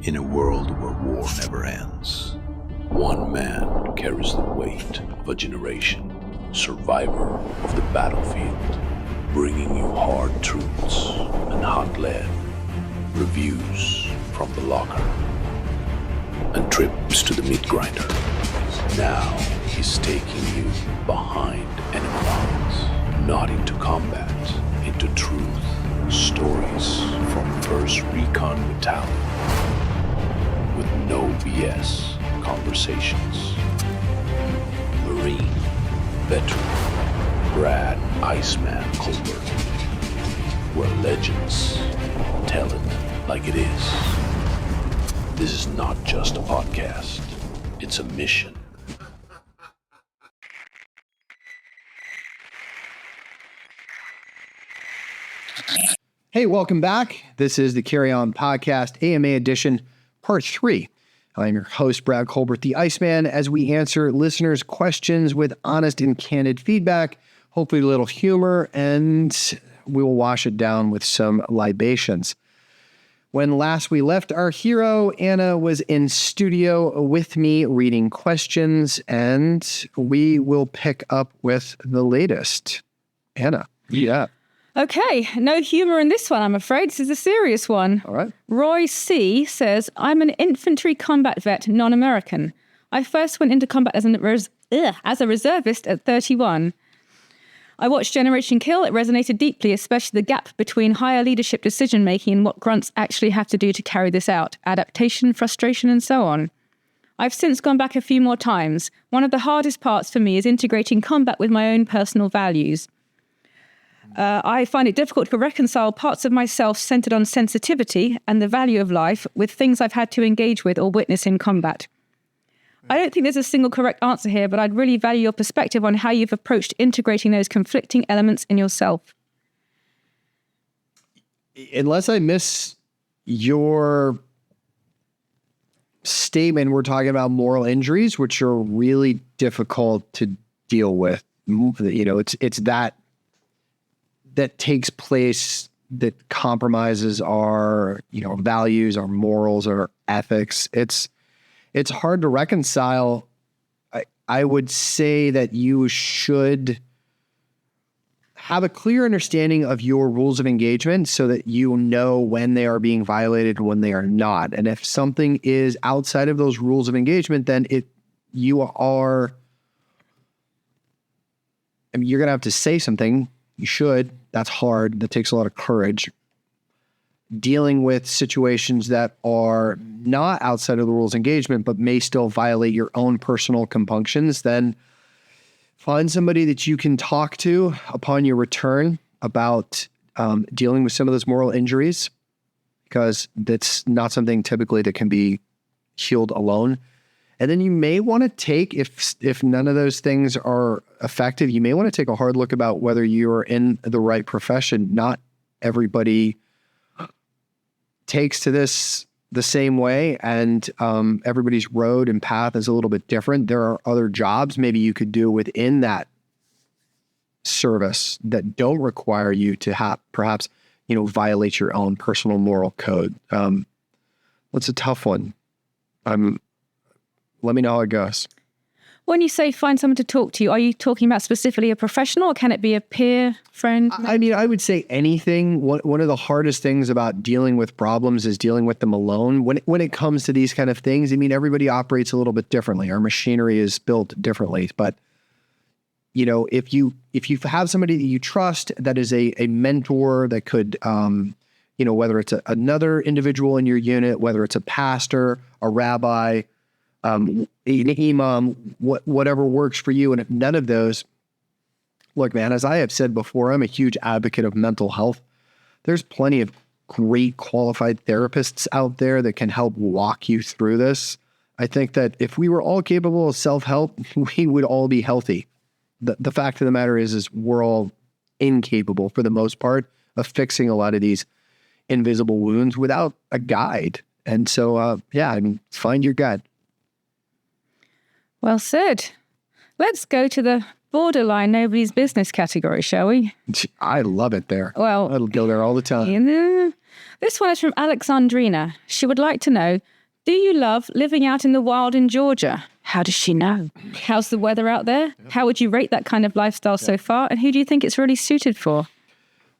In a world where war never ends, one man carries the weight of a generation, survivor of the battlefield, bringing you hard truths and hot lead, reviews from the locker, and trips to the meat grinder. Now he's taking you behind enemy lines, not into combat, into truth, stories from 1st Recon Battalion, with no BS conversations. Marine veteran Brad Iceman Colbert, where legends tell it like it is. This is not just a podcast, it's a mission. Hey, welcome back. This is the Carry On Podcast, AMA Edition, Part 3. I'm your host, Brad Colbert, the Iceman, as we answer listeners' questions with honest and candid feedback, hopefully a little humor, and we will wash it down with some libations. When last we left our hero, Anna was in studio with me reading questions, and we will pick up with the latest. Anna, yeah. Okay, no humor in this one, I'm afraid. This is a serious one. All right. Roy C. says, I'm an infantry combat vet, non-American. I first went into combat as a reservist at 31. I watched Generation Kill. It resonated deeply, especially the gap between higher leadership decision-making and what grunts actually have to do to carry this out. Adaptation, frustration, and so on. I've since gone back a few more times. One of the hardest parts for me is integrating combat with my own personal values. I find it difficult to reconcile parts of myself centered on sensitivity and the value of life with things I've had to engage with or witness in combat. I don't think there's a single correct answer here, but I'd really value your perspective on how you've approached integrating those conflicting elements in yourself. Unless I miss your statement, we're talking about moral injuries, which are really difficult to deal with. You know, it's that takes place, that compromises our, values, our morals, our ethics. It's hard to reconcile. I would say that you should have a clear understanding of your rules of engagement so that you know when they are being violated and when they are not. And if something is outside of those rules of engagement, then you're going to have to say something. You should. That's hard. That takes a lot of courage. Dealing with situations that are not outside of the rules of engagement, but may still violate your own personal compunctions, then find somebody that you can talk to upon your return about dealing with some of those moral injuries, because that's not something typically that can be healed alone. And then you may want to take, if none of those things are effective, you may want to take a hard look about whether you're in the right profession. Not everybody takes to this the same way, and everybody's road and path is a little bit different. There are other jobs maybe you could do within that service that don't require you to perhaps violate your own personal moral code. That's a tough one. Let me know how it goes. When you say find someone to talk to, are you talking about specifically a professional, or can it be a peer, friend? I mean, I would say anything. One of the hardest things about dealing with problems is dealing with them alone. When it comes to these kind of things, I mean, everybody operates a little bit differently. Our machinery is built differently. But, if you have somebody that you trust, that is a mentor that could, whether it's another individual in your unit, whether it's a pastor, a rabbi, an imam, whatever works for you. And if none of those, look, man, as I have said before, I'm a huge advocate of mental health. There's plenty of great qualified therapists out there that can help walk you through this. I think that if we were all capable of self-help, we would all be healthy. The fact of the matter is we're all incapable, for the most part, of fixing a lot of these invisible wounds without a guide. And so, find your guide. Well said. Let's go to the borderline nobody's business category, shall we? I love it there. Well, I'll go there all the time. This one is from Alexandrina. She would like to know, do you love living out in the wild in Georgia? How does she know? How's the weather out there? How would you rate that kind of lifestyle so far? And who do you think it's really suited for?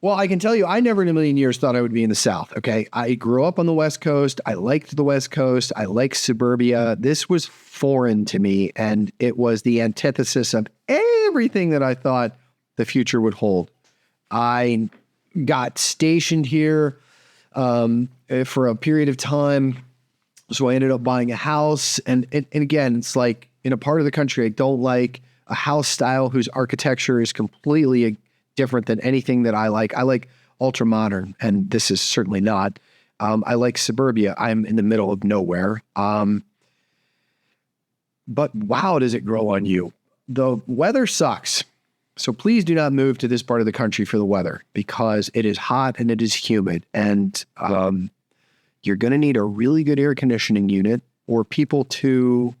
Well, I can tell you, I never in a million years thought I would be in the South, okay? I grew up on the West Coast. I liked the West Coast. I liked suburbia. This was foreign to me, and it was the antithesis of everything that I thought the future would hold. I got stationed here for a period of time, so I ended up buying a house. And again, it's like in a part of the country I don't like, a house style whose architecture is completely different than anything that I like. I like ultra modern, and this is certainly not. I like suburbia. I'm in the middle of nowhere. But wow, does it grow on you? The weather sucks. So please do not move to this part of the country for the weather, because it is hot and it is humid, and you're going to need a really good air conditioning unit or people to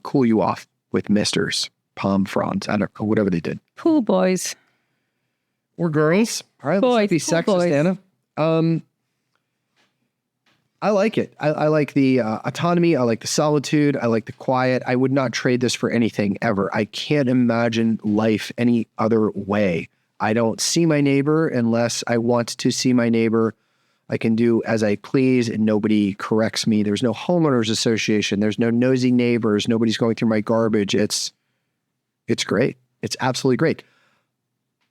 cool you off with misters, palm fronds, I don't know, whatever they did. Pool boys. Or girls. All right, boys, let's not be sexist, Anna. I like it. I like the autonomy. I like the solitude. I like the quiet. I would not trade this for anything ever. I can't imagine life any other way. I don't see my neighbor unless I want to see my neighbor. I can do as I please and nobody corrects me. There's no homeowners association. There's no nosy neighbors. Nobody's going through my garbage. It's great. It's absolutely great.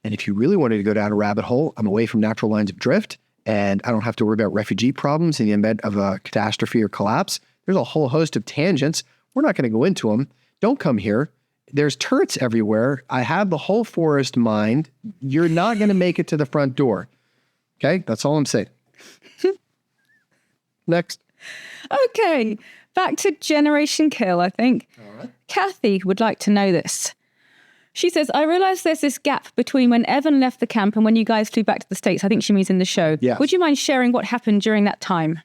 And if you really wanted to go down a rabbit hole, I'm away from natural lines of drift, and I don't have to worry about refugee problems in the event of a catastrophe or collapse. There's a whole host of tangents. We're not going to go into them. Don't come here. There's turrets everywhere. I have the whole forest mined. You're not going to make it to the front door. Okay? That's all I'm saying. Next. Okay, back to Generation Kill, I think. All right. Kathy would like to know this. She says, I realize there's this gap between when Evan left the camp and when you guys flew back to the States. I think she means in the show. Yeah. Would you mind sharing what happened during that time?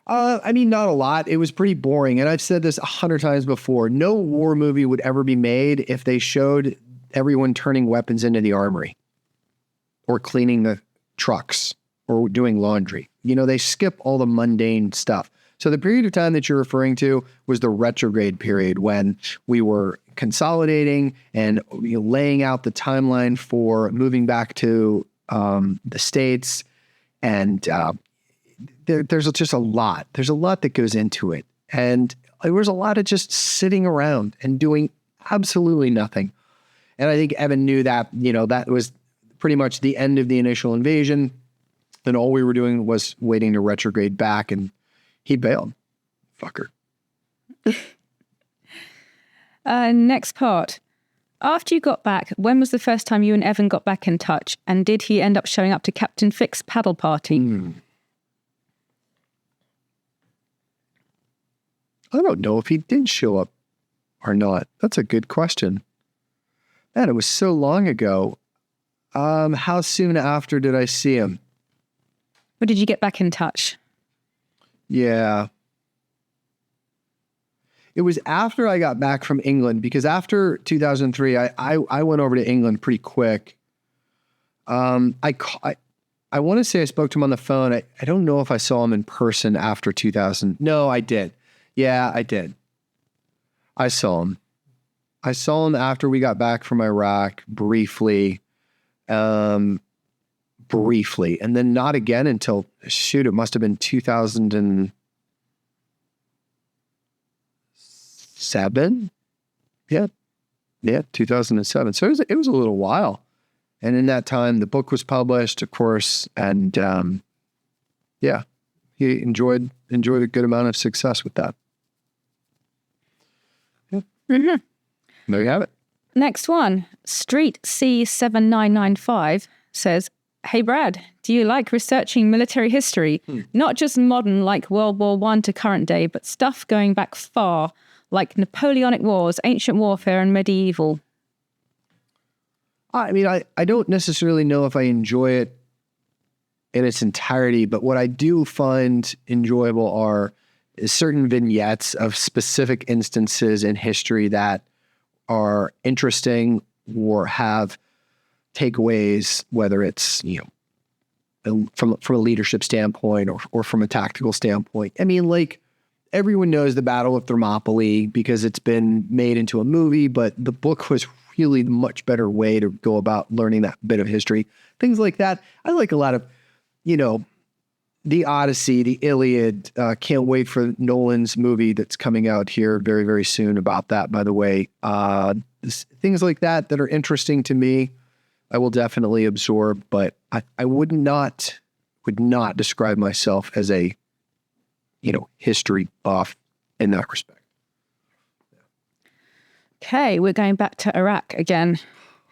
I mean, not a lot. It was pretty boring. And I've said this 100 times before. No war movie would ever be made if they showed everyone turning weapons into the armory or cleaning the trucks or doing laundry. You know, they skip all the mundane stuff. So the period of time that you're referring to was the retrograde period when we were consolidating and laying out the timeline for moving back to the States. And there's just a lot. There's a lot that goes into it. And there was a lot of just sitting around and doing absolutely nothing. And I think Evan knew that, that was pretty much the end of the initial invasion. And all we were doing was waiting to retrograde back, and he bailed. Fucker. Next part. After you got back, when was the first time you and Evan got back in touch? And did he end up showing up to Captain Fick's paddle party? I don't know if he did show up or not. That's a good question. Man, it was so long ago. How soon after did I see him? Or did you get back in touch? Yeah. It was after I got back from England, because after 2003, I went over to England pretty quick. I want to say I spoke to him on the phone. I don't know if I saw him in person after 2000. No, I did. Yeah, I did. I saw him. I saw him after we got back from Iraq briefly. And then not again until, it must have been 2007. Yeah, 2007. So it was a little while. And in that time, the book was published, of course, and he enjoyed a good amount of success with that. Yeah. Mm-hmm. There you have it. Next one, Street C7995 says, hey, Brad, do you like researching military history? Not just modern, like World War I to current day, but stuff going back far, like Napoleonic Wars, ancient warfare, and medieval. I mean, I don't necessarily know if I enjoy it in its entirety, but what I do find enjoyable are certain vignettes of specific instances in history that are interesting or have takeaways, whether it's, from a leadership standpoint or from a tactical standpoint. I mean, like, everyone knows the Battle of Thermopylae because it's been made into a movie, but the book was really the much better way to go about learning that bit of history. Things like that. I like a lot of, the Odyssey, the Iliad. Can't wait for Nolan's movie that's coming out here very, very soon about that, by the way. Things like that are interesting to me, I will definitely absorb, but I would not describe myself as a, history buff in that respect. Okay, we're going back to Iraq again.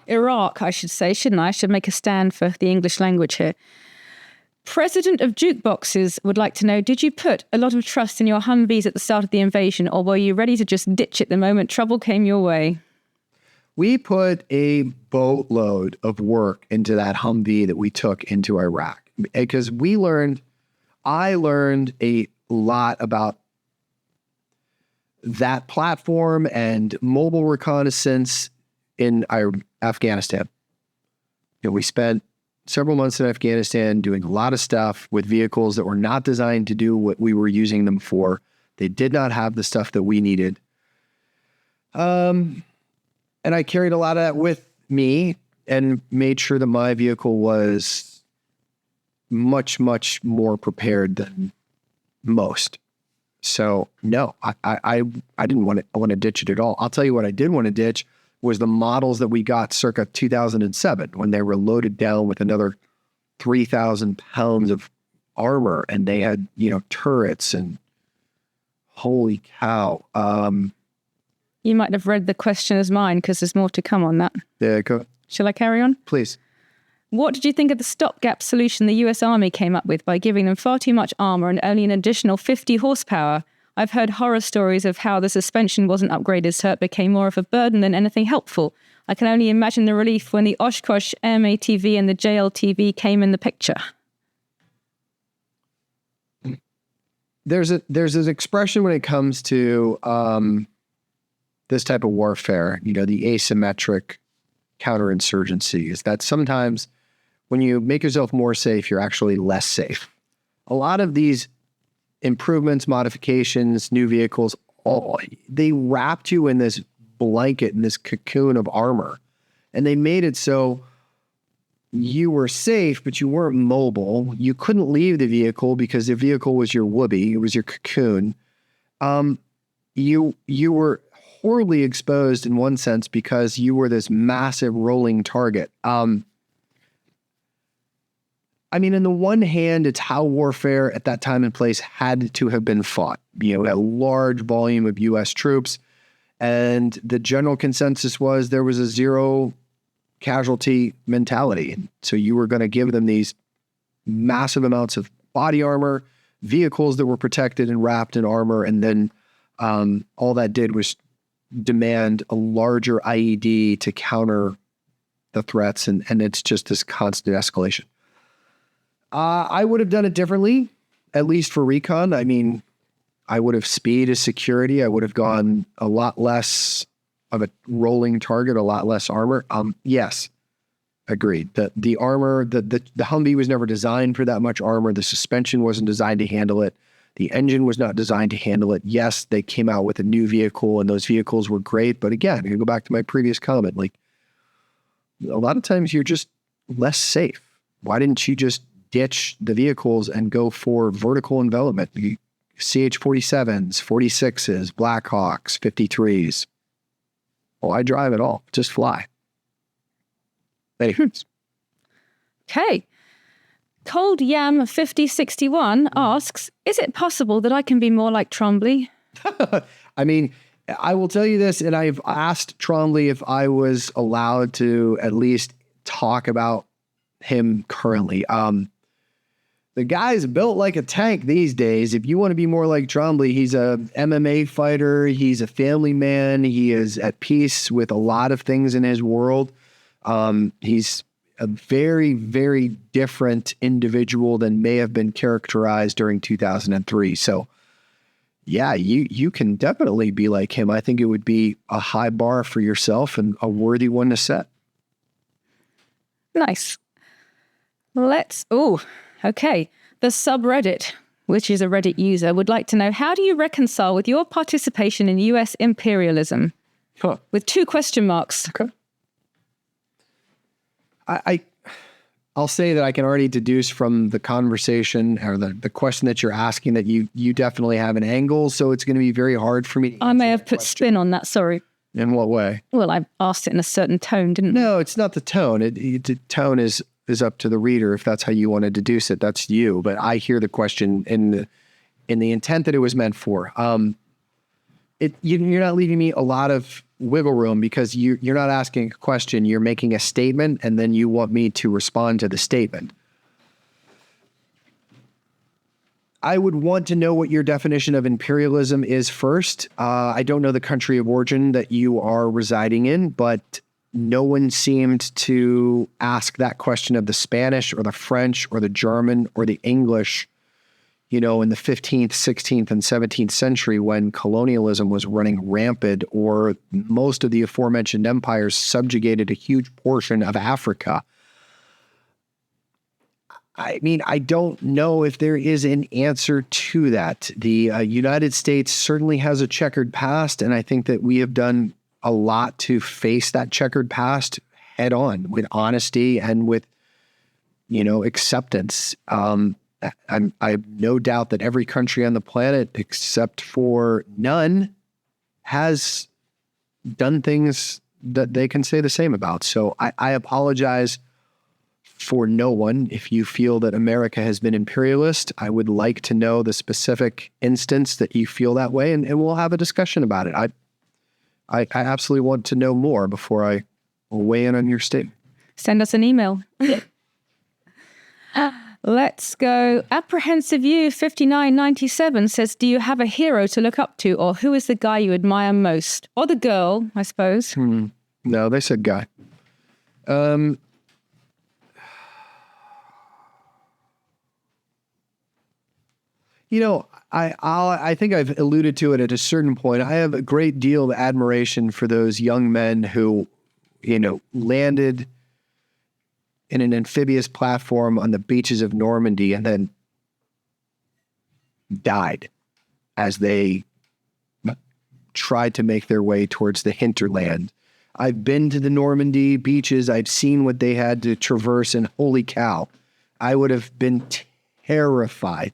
Iraq, I should say, shouldn't I? I should make a stand for the English language here. President of Jukeboxes would like to know, did you put a lot of trust in your Humvees at the start of the invasion, or were you ready to just ditch it the moment trouble came your way? We put a boatload of work into that Humvee that we took into Iraq because I learned a lot about that platform and mobile reconnaissance in Afghanistan. We spent several months in Afghanistan doing a lot of stuff with vehicles that were not designed to do what we were using them for. They did not have the stuff that we needed. And I carried a lot of that with me and made sure that my vehicle was much, much more prepared than most. So no, I didn't want to ditch it at all. I'll tell you what I did want to ditch was the models that we got circa 2007 when they were loaded down with another 3,000 pounds of armor and they had, turrets and holy cow. You might have read the question as mine because there's more to come on that. Yeah, go. Shall I carry on? Please. What did you think of the stopgap solution the US Army came up with by giving them far too much armor and only an additional 50 horsepower? I've heard horror stories of how the suspension wasn't upgraded so it became more of a burden than anything helpful. I can only imagine the relief when the Oshkosh MATV and the JLTV came in the picture. There's an expression when it comes to this type of warfare, the asymmetric counterinsurgency, is that sometimes when you make yourself more safe, you're actually less safe. A lot of these improvements, modifications, new vehicles, they wrapped you in this blanket, in this cocoon of armor. And they made it so you were safe, but you weren't mobile. You couldn't leave the vehicle because the vehicle was your whoopee. It was your cocoon. You were horribly exposed in one sense because you were this massive rolling target. In the one hand, it's how warfare at that time and place had to have been fought. A large volume of U.S. troops, and the general consensus was there was a zero casualty mentality. So you were going to give them these massive amounts of body armor, vehicles that were protected and wrapped in armor, and then all that did was demand a larger IED to counter the threats, and it's just this constant escalation. I would have done it differently, at least for recon. I would have speed as security. I would have gone a lot less of a rolling target, a lot less armor. Yes, agreed. The armor, the Humvee was never designed for that much armor. The suspension wasn't designed to handle it. The engine was not designed to handle it. Yes, they came out with a new vehicle, and those vehicles were great. But again, I go back to my previous comment. Like, a lot of times you're just less safe. Why didn't you just ditch the vehicles and go for vertical envelopment? CH-47s, 46s, Blackhawks, 53s. Oh, I drive it all. Just fly. Anyways. Okay. Cold Yam 5061 asks, is it possible that I can be more like Trombley? I will tell you this, and I've asked Trombley if I was allowed to at least talk about him currently. The guy's built like a tank these days. If you want to be more like Trombley, he's a MMA fighter. He's a family man. He is at peace with a lot of things in his world. He's a very, very different individual than may have been characterized during 2003. So yeah, you can definitely be like him. I think it would be a high bar for yourself and a worthy one to set. Nice. Okay. The subreddit, which is a Reddit user, would like to know, how do you reconcile with your participation in US imperialism? Huh. With 2 question marks. Okay. I'll say that I can already deduce from the conversation or the question that you're asking that you definitely have an angle. So it's going to be very hard for me to I may have put spin on that, sorry. In what way? Well, I asked it in a certain tone, didn't I? No, it's not the tone. The tone is up to the reader. If that's how you want to deduce it, that's you. But I hear the question in the intent that it was meant for. You're not leaving me a lot of wiggle room because you're not asking a question. You're making a statement, and then you want me to respond to the statement. I would want to know what your definition of imperialism is first. I don't know the country of origin that you are residing in, but no one seemed to ask that question of the Spanish or the French or the German or the English, in the 15th, 16th, and 17th century when colonialism was running rampant, or most of the aforementioned empires subjugated a huge portion of Africa. I mean, I don't know if there is an answer to that. The United States certainly has a checkered past, and I think that we have done a lot to face that checkered past head on with honesty and with, acceptance. I have no doubt that every country on the planet, except for none, has done things that they can say the same about. So I apologize for no one. If you feel that America has been imperialist, I would like to know the specific instance that you feel that way, and we'll have a discussion about it. I absolutely want to know more before I weigh in on your statement. Send us an email. Let's go. Apprehensive You 5997 says, do you have a hero to look up to, or who is the guy you admire most? Or the girl, I suppose. No, they said guy. I think I've alluded to it at a certain point. I have a great deal of admiration for those young men who, landed in an amphibious platform on the beaches of Normandy and then died as they tried to make their way towards the hinterland. I've been to the Normandy beaches. I've seen what they had to traverse, and holy cow, I would have been terrified.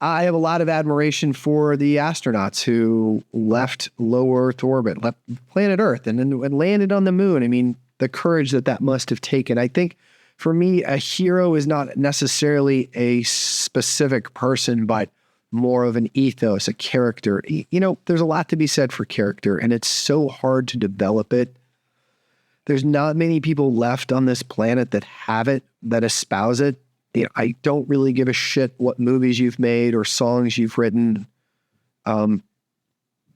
I have a lot of admiration for the astronauts who left low Earth orbit, left planet Earth, and then landed on the moon. I mean, the courage that must have taken. I think for me, a hero is not necessarily a specific person, but more of an ethos, a character. There's a lot to be said for character, and it's so hard to develop it. There's not many people left on this planet that have it, that espouse it. I don't really give a shit what movies you've made or songs you've written. A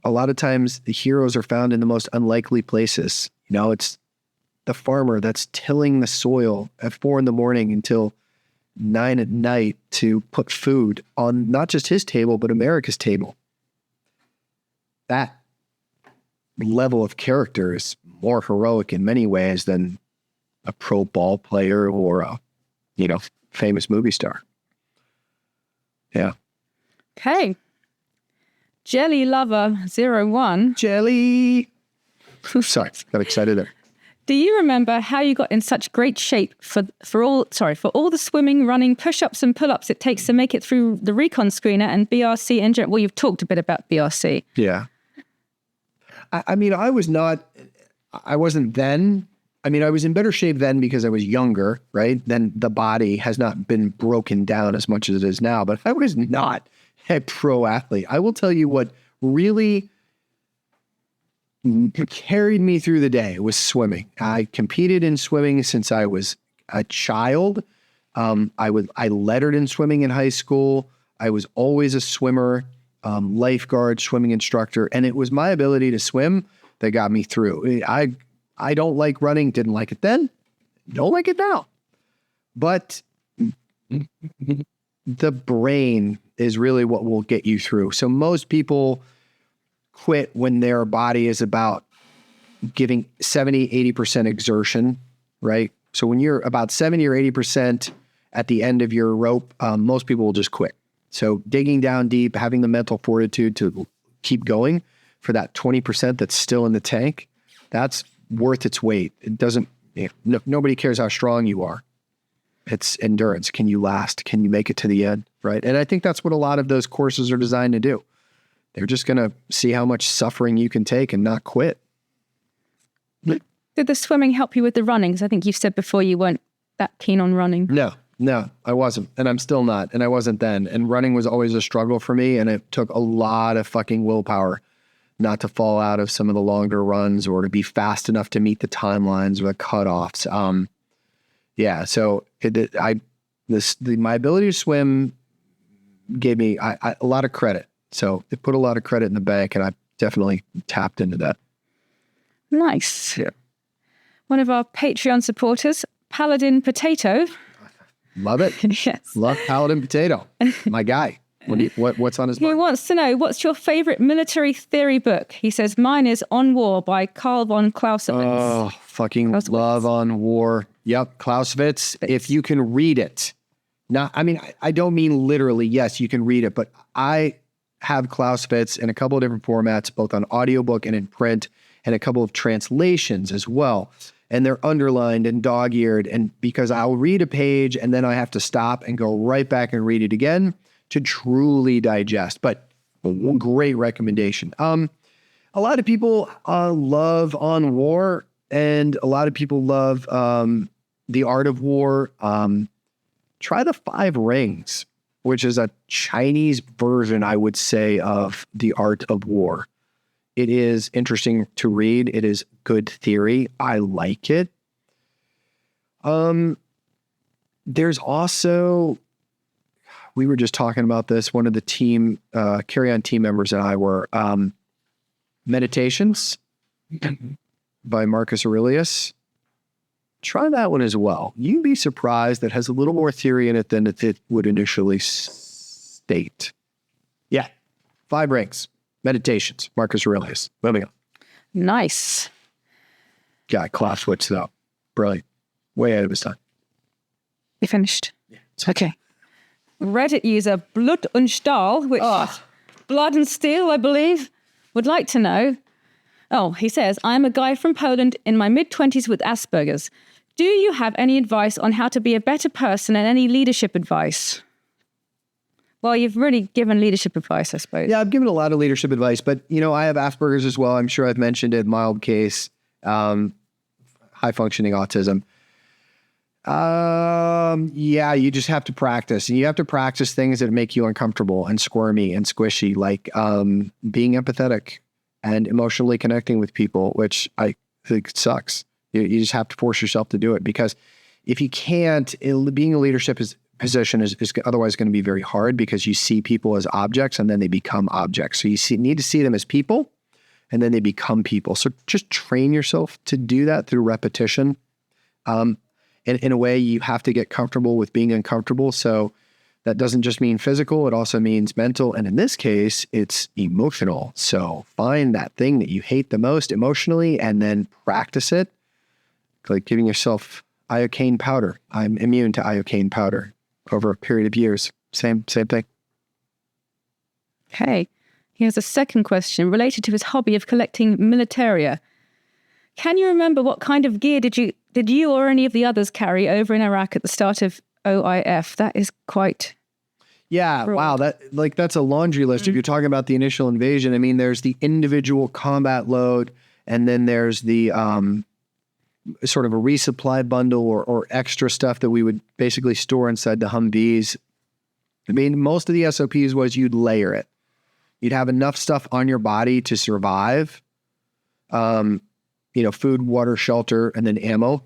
lot of times the heroes are found in the most unlikely places. It's the farmer that's tilling the soil at 4 a.m. until 9 p.m. to put food on not just his table, but America's table. That level of character is more heroic in many ways than a pro ball player or a, famous movie star. Yeah. Okay. Jelly Lover 01. Jelly. Sorry, got excited there. Do you remember how you got in such great shape for all the swimming, running, push-ups and pull-ups it takes to make it through the recon screener and BRC engine? Well, you've talked a bit about BRC. Yeah. I wasn't then. I was in better shape then because I was younger, right? Then the body has not been broken down as much as it is now, but I was not a pro athlete. I will tell you what really carried me through the day was swimming. I competed in swimming since I was a child. I lettered in swimming in high school. I was always a swimmer, lifeguard, swimming instructor, and it was my ability to swim that got me through. I don't like running, didn't like it then, don't like it now. But the brain is really what will get you through. So most people quit when their body is about giving 70, 80% exertion, right? So when you're about 70 or 80% at the end of your rope, most people will just quit. So digging down deep, having the mental fortitude to keep going for that 20% that's still in the tank, that's worth its weight. It doesn't, nobody cares how strong you are. It's endurance. Can you last? Can you make it to the end? Right. And I think that's what a lot of those courses are designed to do. They're just going to see how much suffering you can take and not quit. Did the swimming help you with the running? Because I think you've said before you weren't that keen on running. No, I wasn't. And I'm still not. And I wasn't then. And running was always a struggle for me. And it took a lot of fucking willpower not to fall out of some of the longer runs or to be fast enough to meet the timelines or the cutoffs. So my ability to swim gave me a lot of credit. So it put a lot of credit in the bank, and I definitely tapped into that. Nice. Yeah. One of our Patreon supporters, Paladin Potato. Love it. Yes. Love Paladin Potato. My guy. What's on his mind? He wants to know, what's your favorite military theory book? He says, mine is On War by Karl von Clausewitz. Oh, fucking love On War. Yep, Clausewitz. If you can read it. Now, I mean, I don't mean literally, yes, you can read it, but I have Clausewitz in a couple of different formats, both on audiobook and in print, and a couple of translations as well. And they're underlined and dog-eared, and because I'll read a page and then I have to stop and go right back and read it again to truly digest. But great recommendation. A lot of people love On War, and a lot of people love The Art of War. Try The Five Rings, which is a Chinese version, I would say, of The Art of War. It is interesting to read. It is good theory. I like it. There's also, we were just talking about this, one of the team, carry-on team members and I were, Meditations by Marcus Aurelius. Try that one as well. You'd be surprised. That has a little more theory in it than it would initially state. Yeah. 5 Rings. Meditations. Marcus Aurelius. Moving on. Nice. Yeah, Clausewitz though. Brilliant. Way ahead of his time. You finished? Yeah. Okay. Reddit user Blood und Stahl, which Blood and Steel, I believe, would like to know. Oh, he says, I'm a guy from Poland in my mid-20s with Asperger's. Do you have any advice on how to be a better person and any leadership advice? Well, you've really given leadership advice, I suppose. Yeah, I've given a lot of leadership advice, but, I have Asperger's as well. I'm sure I've mentioned it, mild case, high-functioning autism. You just have to practice. And you have to practice things that make you uncomfortable and squirmy and squishy, like being empathetic and emotionally connecting with people, which I think sucks. You just have to force yourself to do it, because if you can't, being a leadership position is otherwise going to be very hard, because you see people as objects and then they become objects. So you need to see them as people, and then they become people. So just train yourself to do that through repetition. In a way, you have to get comfortable with being uncomfortable. So that doesn't just mean physical, it also means mental. And in this case, it's emotional. So find that thing that you hate the most emotionally and then practice it. Like giving yourself iocane powder. I'm immune to iocane powder over a period of years. Same thing. Okay. He has a second question related to his hobby of collecting militaria. Can you remember what kind of gear did you or any of the others carry over in Iraq at the start of OIF? That is quite... Yeah, broad. Wow, that's a laundry list. If you're talking about the initial invasion, I mean, there's the individual combat load, and then there's the sort of a resupply bundle or extra stuff that we would basically store inside the Humvees. I mean, most of the SOPs was you'd layer it. You'd have enough stuff on your body to survive. Food, water, shelter, and then ammo.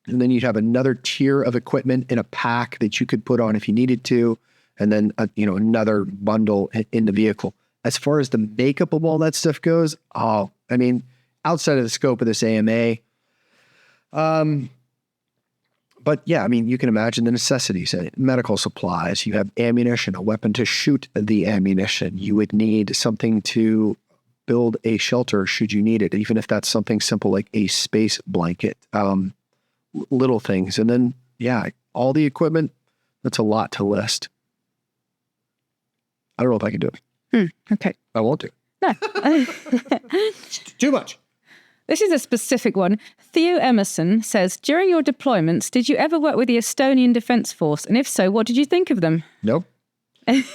And then you'd have another tier of equipment in a pack that you could put on if you needed to. And then, another bundle in the vehicle. As far as the makeup of all that stuff goes, outside of the scope of this AMA. But yeah, you can imagine the necessities, medical supplies. You have ammunition, a weapon to shoot the ammunition. You would need something to build a shelter should you need it, even if that's something simple like a space blanket, little things. And then, all the equipment That's a lot to list. I don't know if I can do it. Okay. I won't do it. No. Too much. This is a specific one. Theo Emerson says, during your deployments, did you ever work with the Estonian Defence Force? And if so, what did you think of them? Nope.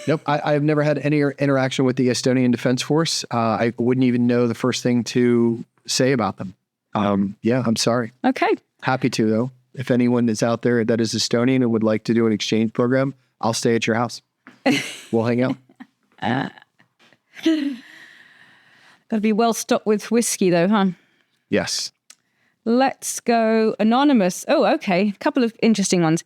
Nope. I've never had any interaction with the Estonian Defence Force. I wouldn't even know the first thing to say about them. Yeah, I'm sorry. Okay. Happy to, though. If anyone is out there that is Estonian and would like to do an exchange program, I'll stay at your house. We'll hang out. Got to be well stocked with whiskey, though, huh? Yes. Let's go anonymous. Oh, okay. A couple of interesting ones.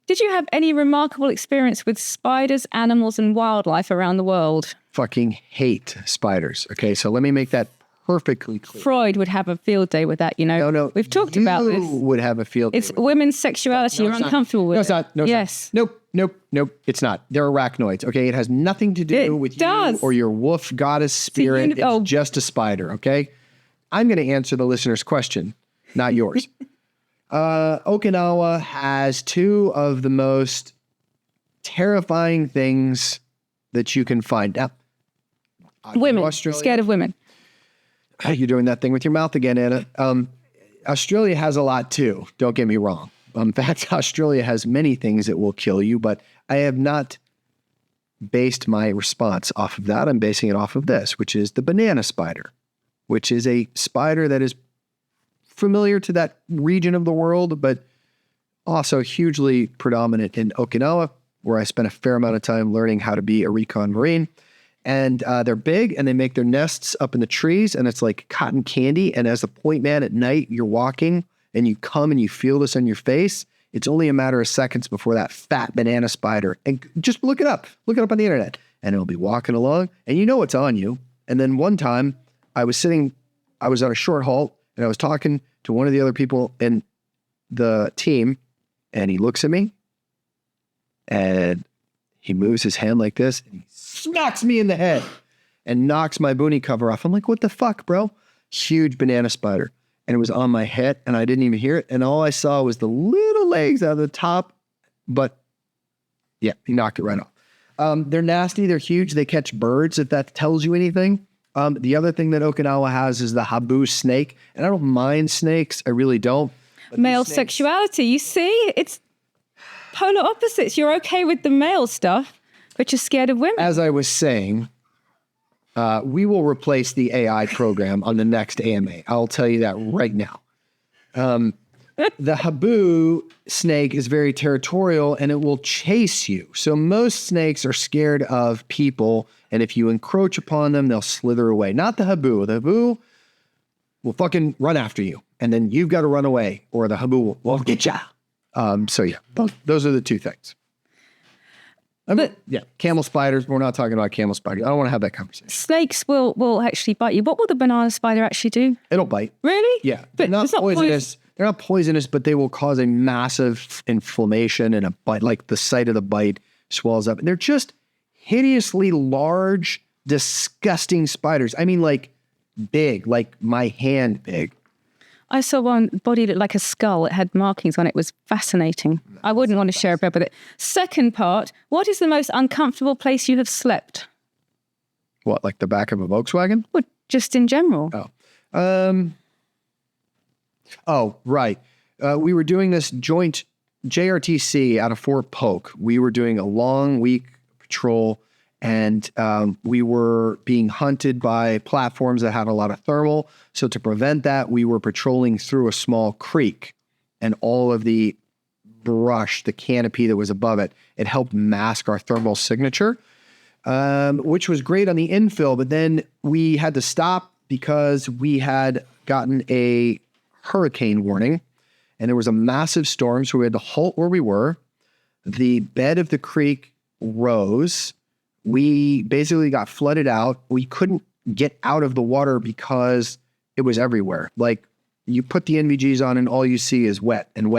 Did you have any remarkable experience with spiders, animals, and wildlife around the world? Fucking hate spiders. Okay, so let me make that perfectly clear. Freud would have a field day with that, you know. No. We've talked about this. You would have a field day It's with it. women's sexuality. You're uncomfortable with it. No, it's not. No, it's yes. not. Nope. It's not. They're arachnoids. Okay, it has nothing to do It with does. you or your wolf goddess spirit. It's just a spider. Okay, I'm going to answer the listener's question, not yours. Okinawa has two of the most terrifying things that you can find. Now, Women. Australia, Scared of women. You're doing that thing with your mouth again, Anna. Australia has a lot too. Don't get me wrong. In fact, Australia has many things that will kill you, but I have not based my response off of that. I'm basing it off of this, which is the banana spider, which is a spider that is familiar to that region of the world, but also hugely predominant in Okinawa, where I spent a fair amount of time learning how to be a recon Marine. And they're big, and they make their nests up in the trees, and it's like cotton candy. And as a point man at night, you're walking, and you come and you feel this on your face. It's only a matter of seconds before that fat banana spider, and just look it up on the internet, and it'll be walking along, and you know it's on you. And then one time, I was on a short halt, and I was talking to one of the other people in the team, and he looks at me, and he moves his hand like this, and he smacks me in the head and knocks my boonie cover off. I'm like, what the fuck, bro? Huge banana spider. And it was on my head, and I didn't even hear it. And all I saw was the little legs out of the top. But yeah, he knocked it right off. They're nasty. They're huge. They catch birds, if that tells you anything. The other thing that Okinawa has is the habu snake. And I don't mind snakes. I really don't. Male sexuality. You see, it's polar opposites. You're okay with the male stuff, but you're scared of women. As I was saying, we will replace the AI program on the next AMA. I'll tell you that right now. The habu snake is very territorial, and it will chase you. So most snakes are scared of people, and if you encroach upon them, they'll slither away. Not the habu. The habu will fucking run after you, and then you've got to run away, or the habu will get ya. So yeah, those are the two things. Camel spiders. We're not talking about camel spiders. I don't want to have that conversation. Snakes will actually bite you. What will the banana spider actually do? It'll bite. Really? Yeah. But They're not it's not poisonous. They're not poisonous, but they will cause a massive inflammation and a bite. Like the site of the bite swells up. And they're just hideously large, disgusting spiders. I mean, like big, like my hand big. I saw one body looked like a skull. It had markings on it. It was fascinating. I wouldn't want to share a bed with it. Second part, what is the most uncomfortable place you have slept? What, like the back of a Volkswagen? Well, just in general. Oh, right. We were doing this joint JRTC out of Fort Polk. We were doing a long week patrol, and we were being hunted by platforms that had a lot of thermal. So to prevent that, we were patrolling through a small creek, and all of the brush, the canopy that was above it, it helped mask our thermal signature, which was great on the infill. But then we had to stop because we had gotten a hurricane warning, and there was a massive storm. So we had to halt where we were. The bed of the creek rose. We basically got flooded out. We couldn't get out of the water because it was everywhere. Like, you put the NVGs on and all you see is wet. And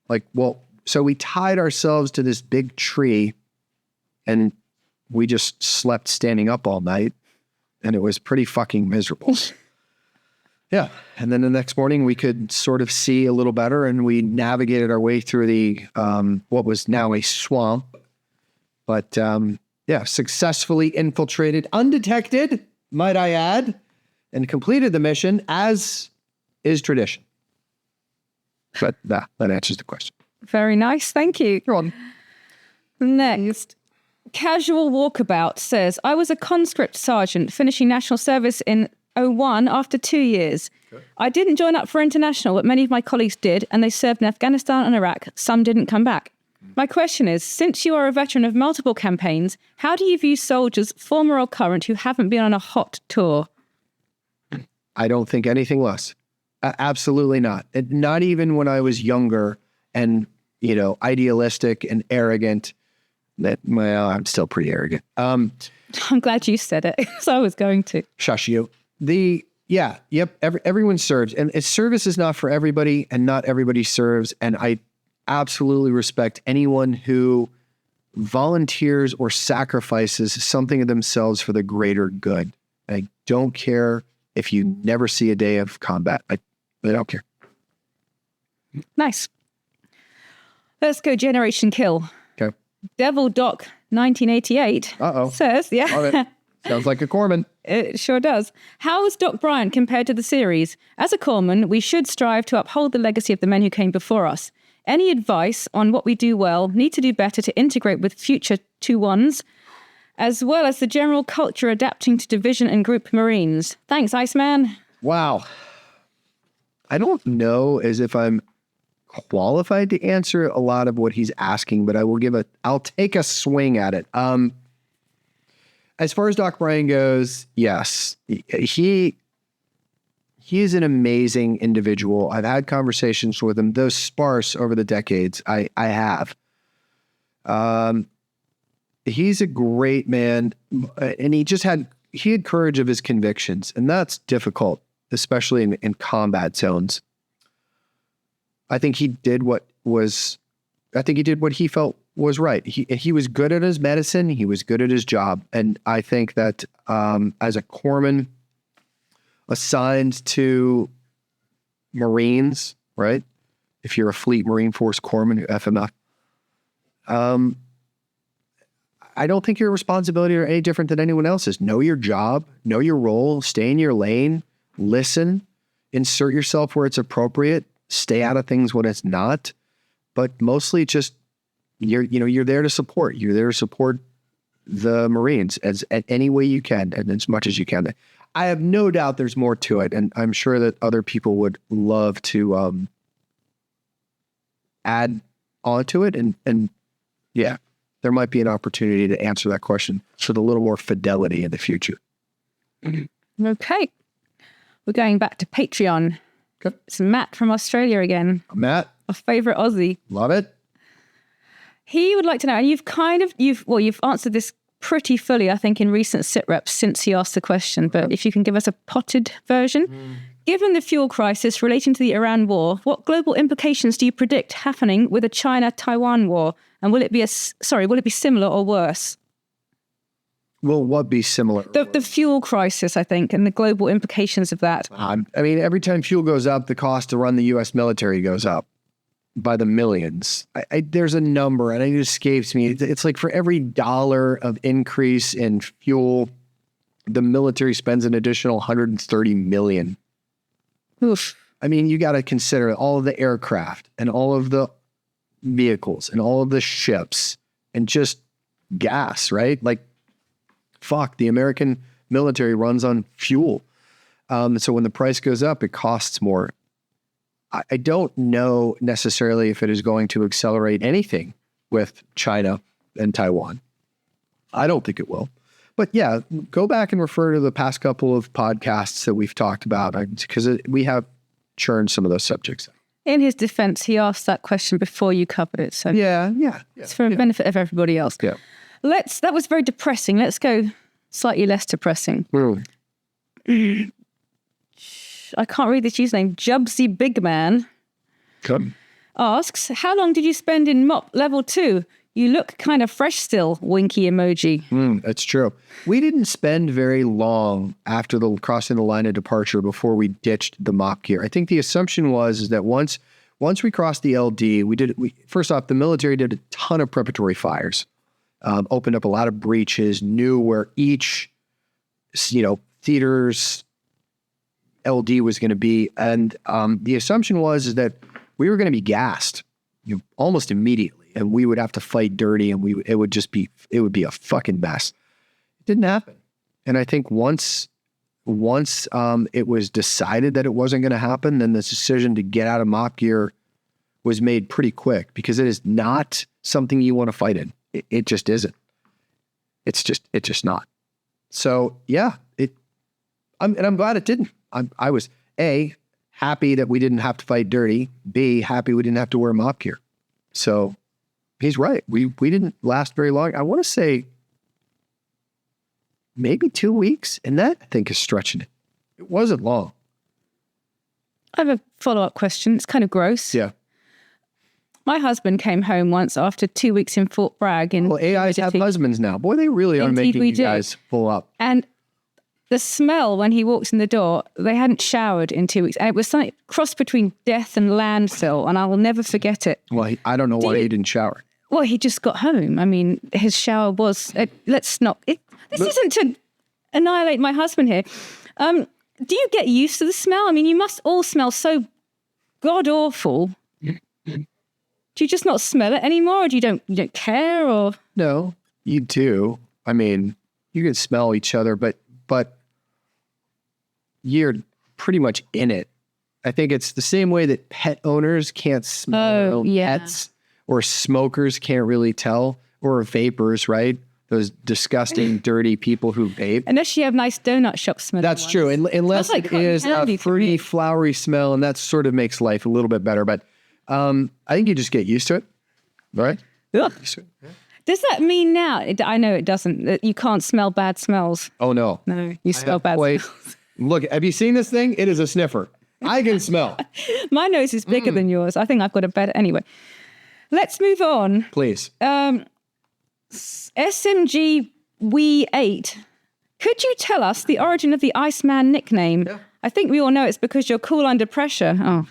like, well, so we tied ourselves to this big tree, and we just slept standing up all night, and it was pretty fucking miserable. Yeah. And then the next morning we could sort of see a little better, and we navigated our way through the, what was now a swamp. But yeah, successfully infiltrated, undetected, might I add, and completed the mission as is tradition. But that answers the question. Very nice. Thank you. You're on. Next. Casual Walkabout says, I was a conscript sergeant finishing national service in 2001 after 2 years. Okay. I didn't join up for international, but many of my colleagues did, and they served in Afghanistan and Iraq. Some didn't come back. My question is, since you are a veteran of multiple campaigns, how do you view soldiers, former or current, who haven't been on a hot tour? I don't think anything less. Absolutely not. Not even when I was younger and, idealistic and arrogant. I'm still pretty arrogant. I'm glad you said it, so I was going to. Shush you. Everyone serves. And service is not for everybody, and not everybody serves. And I absolutely respect anyone who volunteers or sacrifices something of themselves for the greater good. I don't care if you never see a day of combat. I don't care. Nice. Let's go Generation Kill. Okay. Devil Doc 1988 says, Sounds like a corpsman. It sure does. How is Doc Bryant compared to the series? As a corpsman, we should strive to uphold the legacy of the men who came before us. Any advice on what we do well, need to do better to integrate with future 2-1s, as well as the general culture adapting to division and group Marines? Thanks, Iceman. Wow. I don't know as if I'm qualified to answer a lot of what he's asking, but I'll take a swing at it. As far as Doc Bryant goes, yes, he is an amazing individual. I've had conversations with him, though sparse over the decades. I have. He's a great man, and he had courage of his convictions, and that's difficult, especially in combat zones. I think he did what he felt was right. He was good at his medicine. He was good at his job. And I think that as a corpsman assigned to Marines, right? If you're a Fleet Marine Force corpsman, FMF, I don't think your responsibility are any different than anyone else's. Know your job, know your role, stay in your lane, listen, insert yourself where it's appropriate, stay out of things when it's not, but mostly just you're there to support. You're there to support the Marines as any way you can and as much as you can. I have no doubt there's more to it, and I'm sure that other people would love to add onto it, and yeah, there might be an opportunity to answer that question with a little more fidelity in the future. Okay. We're going back to Patreon. Okay. It's Matt from Australia again. Matt. Our favorite Aussie. Love it. He would like to know, and you've answered this pretty fully, I think, in recent sit reps since he asked the question, but if you can give us a potted version. Given the fuel crisis relating to the Iran war, what global implications do you predict happening with the China-Taiwan war? And will it be similar or worse? Will what be similar? The fuel crisis, I think, and the global implications of that. I mean, every time fuel goes up, the cost to run the U.S. military goes up by the millions. There's a number, and it escapes me. It's like for every $1 of increase in fuel, the military spends an additional $130 million. Oof. I mean, you got to consider all of the aircraft and all of the vehicles and all of the ships and just gas, right? Like, fuck, the American military runs on fuel. So when the price goes up, it costs more. I don't know necessarily if it is going to accelerate anything with China and Taiwan. I don't think it will. But yeah, go back and refer to the past couple of podcasts that we've talked about, because we have churned some of those subjects. In his defense, he asked that question before you covered it. So yeah. It's for the benefit of everybody else. Yeah. That was very depressing. Let's go slightly less depressing. I can't read this username. Jubsy Big Man Come. asks, how long did you spend in MOP level 2? You look kind of fresh still, winky emoji. That's true. We didn't spend very long after the crossing the line of departure before we ditched the mop gear. I think the assumption is that once we crossed the LD, first off, the military did a ton of preparatory fires, opened up a lot of breaches, knew where each, theater's LD was going to be. And the assumption is that we were going to be gassed almost immediately. And we would have to fight dirty, and it would be a fucking mess. It didn't happen. And I think once it was decided that it wasn't going to happen, then the decision to get out of mop gear was made pretty quick, because it is not something you want to fight in. It just isn't. It's just not. So yeah, I'm glad it didn't. I was A, happy that we didn't have to fight dirty. B, happy we didn't have to wear mop gear. So he's right. We didn't last very long. I want to say maybe 2 weeks, and that, I think, is stretching it. It wasn't long. I have a follow-up question. It's kind of gross. Yeah. My husband came home once after 2 weeks in Fort Bragg. Well, AIs have husbands now. Boy, they really are making you guys full up. And the smell when he walks in the door, they hadn't showered in 2 weeks. And it was something cross between death and landfill, and I will never forget it. Well, I don't know why he didn't shower. Well, he just got home. I mean, his shower was... This isn't to annihilate my husband here. Do you get used to the smell? I mean, you must all smell so god-awful. Do you just not smell it anymore, or you don't care, or... No, you do. I mean, you can smell each other, but you're pretty much in it. I think it's the same way that pet owners can't smell their own pets, or smokers can't really tell, or vapors, right? Those disgusting, dirty people who vape. Unless you have nice donut shop smell. That's true. Unless it is a fruity, flowery smell, and that sort of makes life a little bit better. But I think you just get used to it, right? Ugh. Does that mean now, I know it doesn't, that you can't smell bad smells? Oh, no. No, you smell bad smells. Look, have you seen this thing? It is a sniffer. I can smell. My nose is bigger than yours. I think I've got a better... Anyway, let's move on. Please. SMG We8. Could you tell us the origin of the Iceman nickname? Yeah. I think we all know it's because you're cool under pressure. Oh,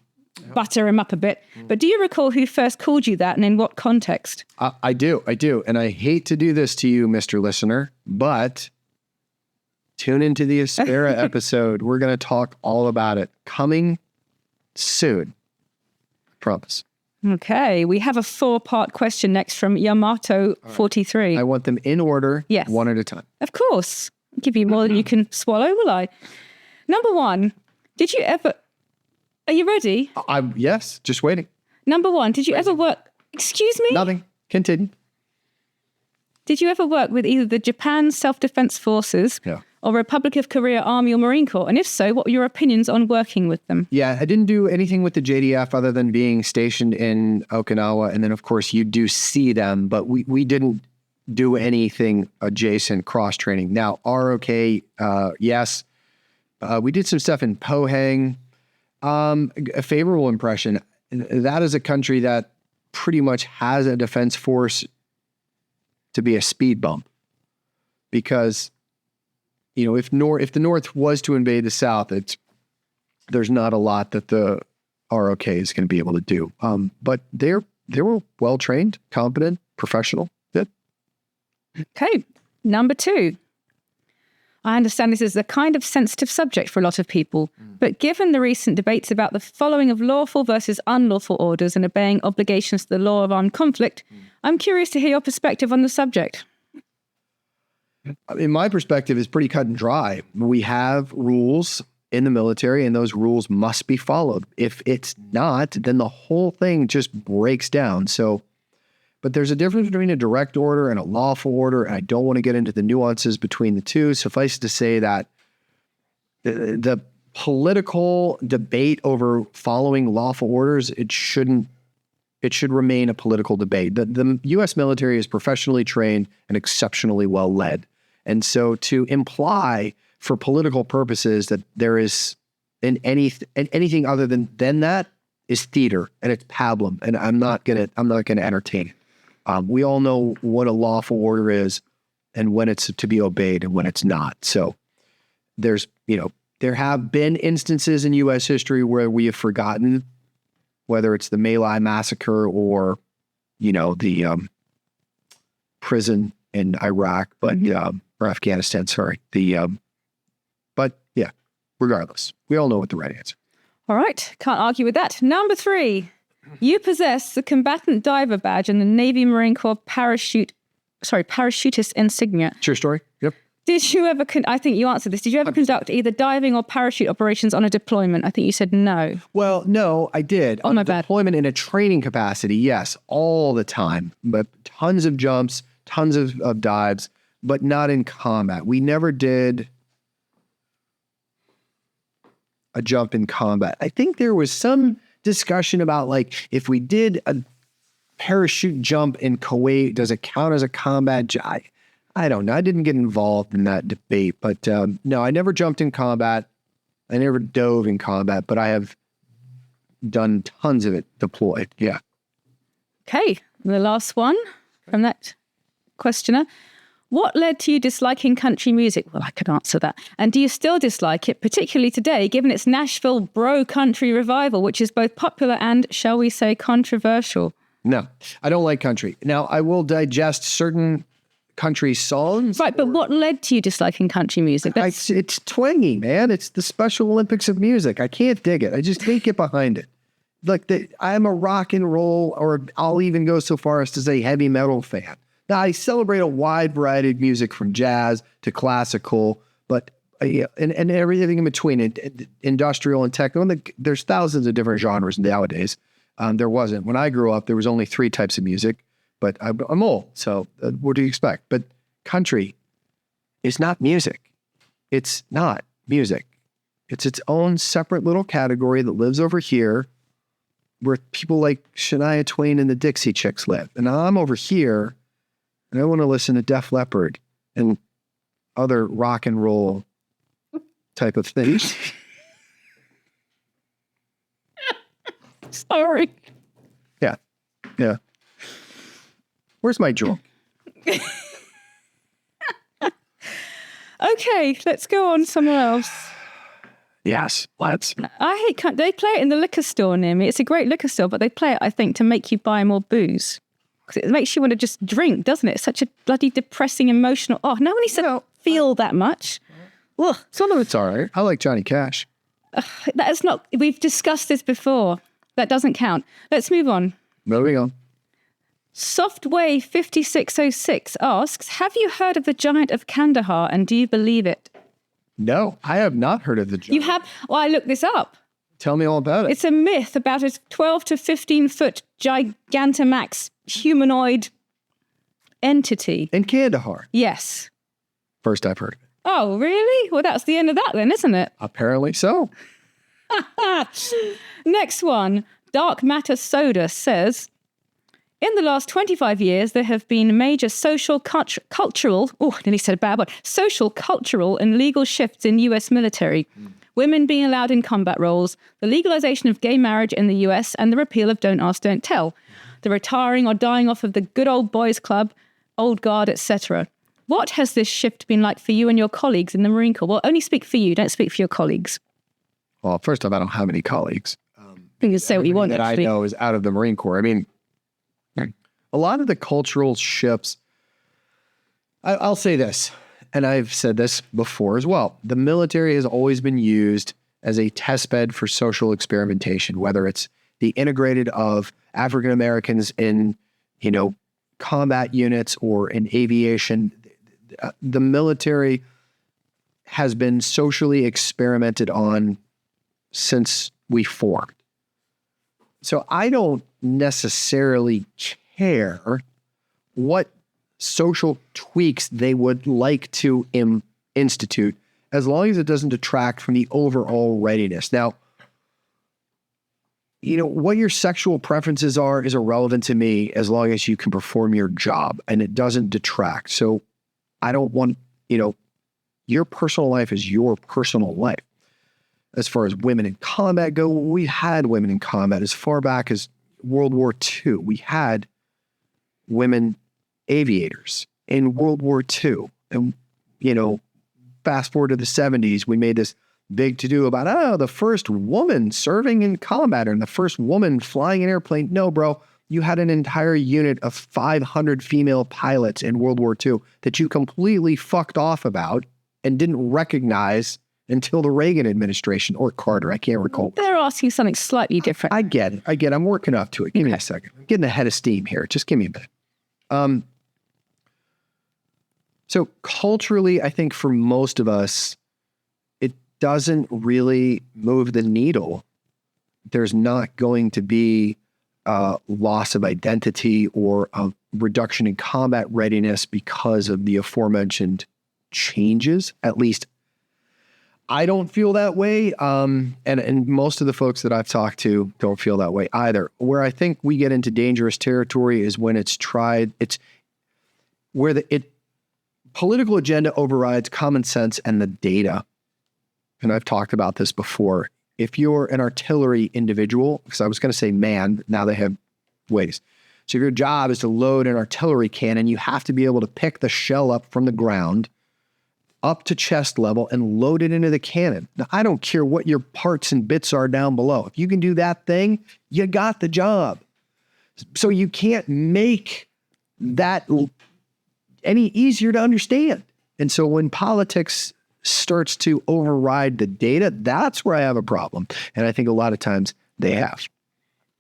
butter him up a bit. But do you recall who first called you that, and in what context? I do. And I hate to do this to you, Mr. Listener, but tune into the Aspera episode. We're going to talk all about it. Coming soon. Promise. Okay, we have a 4-part question next from Yamato43. I want them in order, yes, one at a time. Of course. I'll give you more than you can swallow, will I? Number 1, did you ever... Are you ready? Yes, just waiting. Number 1, did you ever work... Excuse me? Nothing. Continue. Did you ever work with either the Japan Self-Defense Forces or Republic of Korea Army or Marine Corps? And if so, what were your opinions on working with them? Yeah, I didn't do anything with the JDF other than being stationed in Okinawa. And then, of course, you do see them, but we didn't do anything adjacent cross-training. Now, ROK, yes. We did some stuff in Pohang. A favorable impression. That is a country that pretty much has a defense force to be a speed bump, because if the North was to invade the South, there's not a lot that the ROK is going to be able to do. But they were well trained, competent, professional. Good. Okay, number 2. I understand this is a kind of sensitive subject for a lot of people, but given the recent debates about the following of lawful versus unlawful orders and obeying obligations to the law of armed conflict, I'm curious to hear your perspective on the subject. In my perspective, it's pretty cut and dry. We have rules in the military, and those rules must be followed. If it's not, then the whole thing just breaks down. But there's a difference between a direct order and a lawful order, and I don't want to get into the nuances between the two. Suffice it to say that the political debate over following lawful orders, it should remain a political debate. The U.S. military is professionally trained and exceptionally well led. And so to imply for political purposes that there is anything other than that is theater, and it's pablum, and I'm not gonna entertain it. We all know what a lawful order is and when it's to be obeyed and when it's not. So there's, there have been instances in U.S. history where we have forgotten, whether it's the My Lai massacre or, the prison in Iraq, but or Afghanistan, sorry. But yeah, regardless, we all know what the right answer. All right, can't argue with that. Number 3, you possess the combatant diver badge and the Navy Marine Corps parachutist insignia. True story. Yep. Did you ever, I think you answered this, did you ever conduct either diving or parachute operations on a deployment? I think you said no. Well, no, I did. Oh, my bad. Deployment in a training capacity, yes, all the time. But tons of jumps, tons of dives, but not in combat. We never did a jump in combat. I think there was some discussion about, like, if we did a parachute jump in Kuwait, does it count as a combat jump? I don't know. I didn't get involved in that debate, but no, I never jumped in combat. I never dove in combat, but I have done tons of it deployed. Yeah. Okay. The last one from that questioner. What led to you disliking country music? Well, I could answer that. And do you still dislike it, particularly today, given its Nashville bro country revival, which is both popular and, shall we say, controversial? No, I don't like country. Now, I will digest certain country songs. Right, but what led to you disliking country music? It's twangy, man. It's the Special Olympics of music. I can't dig it. I just can't get behind it. Like, I'm a rock and roll, or I'll even go so far as to say heavy metal fan. Now, I celebrate a wide variety of music from jazz to classical, but and everything in between, industrial and techno. And there's thousands of different genres nowadays. There wasn't. When I grew up, there was only 3 types of music. But I'm old, so what do you expect? But country is not music. It's not music. It's its own separate little category that lives over here where people like Shania Twain and the Dixie Chicks live. And I'm over here, and I want to listen to Def Leppard and other rock and roll type of things. Sorry. Yeah. Yeah. Where's my joke? Okay, let's go on somewhere else. Yes, let's. I hate, they play it in the liquor store near me. It's a great liquor store, but they play it, I think, to make you buy more booze. Because it makes you want to just drink, doesn't it? It's such a bloody depressing, emotional, no one needs to feel that much. Ugh. Some of it's all right. I like Johnny Cash. That is not, we've discussed this before. That doesn't count. Let's move on. Moving on. Softway 5606 asks, have you heard of the Giant of Kandahar and do you believe it? No, I have not heard of the giant. You have? Well, I looked this up. Tell me all about it. It's a myth about a 12 to 15 foot Gigantamax humanoid entity. In Kandahar. Yes. First I've heard of it. Oh, really? Well, that's the end of that then, isn't it? Apparently so. Next one. Dark Matter Soda says, in the last 25 years, there have been major social, cultural, nearly said a bad word, social, cultural, and legal shifts in U.S. military. Women being allowed in combat roles, the legalization of gay marriage in the U.S., and the repeal of Don't Ask, Don't Tell, the retiring or dying off of the good old boys club, old guard, etc. What has this shift been like for you and your colleagues in the Marine Corps? Well, only speak for you, don't speak for your colleagues. Well, first off, I don't have any colleagues. You can say what you want, that actually. I know is out of the Marine Corps. I mean, a lot of the cultural shifts, I'll say this, and I've said this before as well. The military has always been used as a test bed for social experimentation, whether it's the integrated of African Americans in, combat units or in aviation. The military has been socially experimented on since we formed. So I don't necessarily care what social tweaks they would like to institute, as long as it doesn't detract from the overall readiness. Now, what your sexual preferences are is irrelevant to me as long as you can perform your job and it doesn't detract. So I don't want, your personal life is your personal life. As far as women in combat go, we had women in combat as far back as World War II. We had women aviators in World War II. And, fast forward to the 70s, we made this big to-do about, the first woman serving in combat and the first woman flying an airplane. No, bro, you had an entire unit of 500 female pilots in World War II that you completely fucked off about and didn't recognize until the Reagan administration or Carter. I can't recall. They're asking something slightly different. I get it. I'm working up to it. Give me a second. I'm getting ahead of steam here. Just give me a minute. So culturally, I think for most of us, it doesn't really move the needle. There's not going to be a loss of identity or a reduction in combat readiness because of the aforementioned changes. At least I don't feel that way. And most of the folks that I've talked to don't feel that way either. Where I think we get into dangerous territory is when it's where the political agenda overrides common sense and the data. And I've talked about this before. If you're an artillery individual, because I was going to say man, but now they have ways. So if your job is to load an artillery cannon, you have to be able to pick the shell up from the ground up to chest level and load it into the cannon. Now, I don't care what your parts and bits are down below. If you can do that thing, you got the job. So you can't make that any easier to understand. And so when politics starts to override the data, that's where I have a problem. And I think a lot of times they have.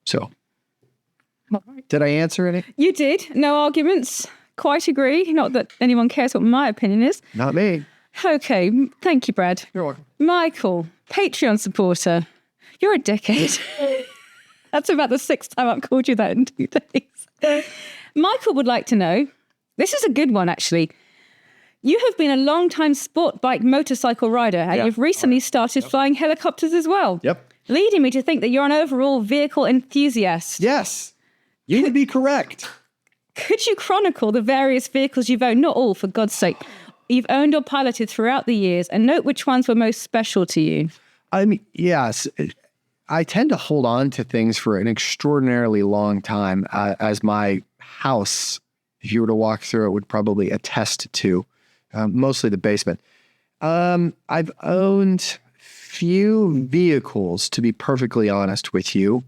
So did I answer any? You did. No arguments. Quite agree. Not that anyone cares what my opinion is. Not me. Okay. Thank you, Brad. You're welcome. Michael, Patreon supporter. You're a dickhead. That's about the 6th time I've called you that in 2 days. Michael would like to know, this is a good one, actually. You have been a long-time sport bike motorcycle rider, and you've recently started flying helicopters as well. Yep. Leading me to think that you're an overall vehicle enthusiast. Yes. You would be correct. Could you chronicle the various vehicles you've owned, not all, for God's sake, you've owned or piloted throughout the years, and note which ones were most special to you? I mean, yes. I tend to hold on to things for an extraordinarily long time, as my house, if you were to walk through it, would probably attest to, mostly the basement. I've owned few vehicles, to be perfectly honest with you.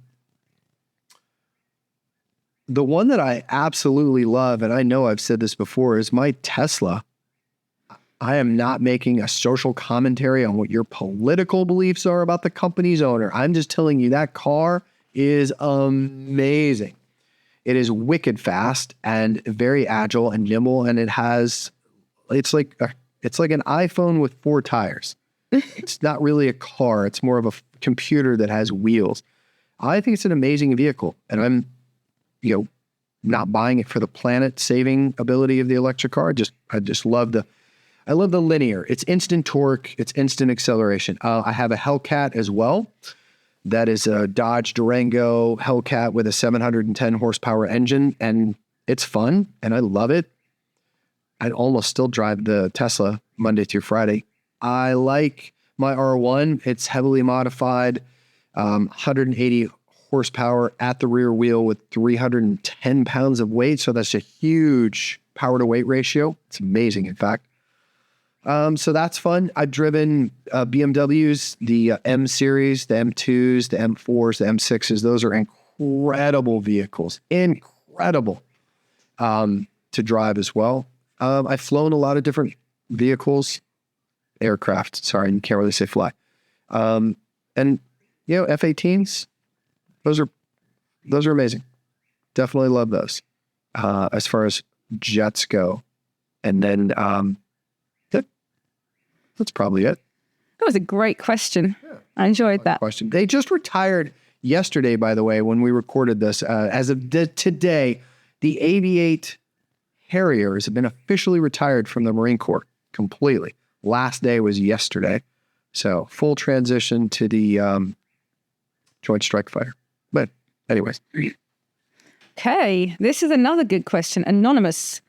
The one that I absolutely love, and I know I've said this before, is my Tesla. I am not making a social commentary on what your political beliefs are about the company's owner. I'm just telling you that car is amazing. It is wicked fast and very agile and nimble, and it's like an iPhone with 4 tires. It's not really a car. It's more of a computer that has wheels. I think it's an amazing vehicle, and I'm not buying it for the planet saving ability of the electric car. I love the linear. It's instant torque. It's instant acceleration. I have a Hellcat as well. That is a Dodge Durango Hellcat with a 710 horsepower engine, and it's fun, and I love it. I'd almost still drive the Tesla Monday through Friday. I like my R1. It's heavily modified, 180 horsepower at the rear wheel with 310 pounds of weight. So that's a huge power to weight ratio. It's amazing, in fact. So that's fun. I've driven BMWs, the M series, the M2s, the M4s, the M6s. Those are incredible vehicles. Incredible to drive as well. I've flown a lot of different vehicles, aircraft. Sorry, you can't really say fly. And F-18s. Those are amazing. Definitely love those. As far as jets go, and then that's probably it. That was a great question. Yeah, I enjoyed that question. They just retired yesterday, by the way, when we recorded this. As of today, the Aviate Harriers have been officially retired from the Marine Corps completely. Last day was yesterday. So full transition to the Joint Strike Fighter. But anyways. Okay, this is another good question. Anonymous.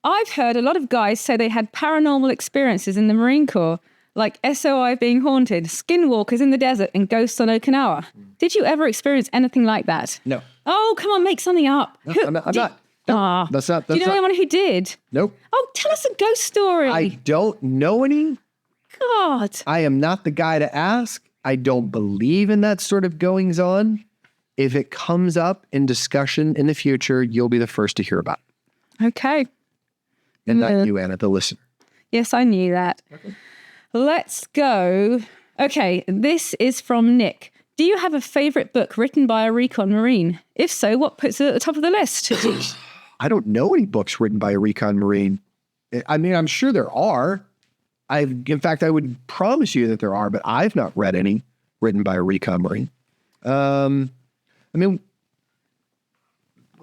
I've heard a lot of guys say they had paranormal experiences in the Marine Corps, like SOI being haunted, skinwalkers in the desert, and ghosts on Okinawa. Did you ever experience anything like that? No. Oh, come on, make something up. No, I'm not. Ah, That's not. do you know anyone who did? Nope. Oh, tell us a ghost story. I don't know any. God. I am not the guy to ask. I don't believe in that sort of goings on. If it comes up in discussion in the future, you'll be the first to hear about it. Okay. And not you, Anna, the listener. Yes, I knew that. Okay. Let's go. Okay, this is from Nick. Do you have a favorite book written by a Recon Marine? If so, what puts it at the top of the list? I don't know any books written by a Recon Marine. I mean, I'm sure there are. In fact, I would promise you that there are, but I've not read any written by a Recon Marine. Well,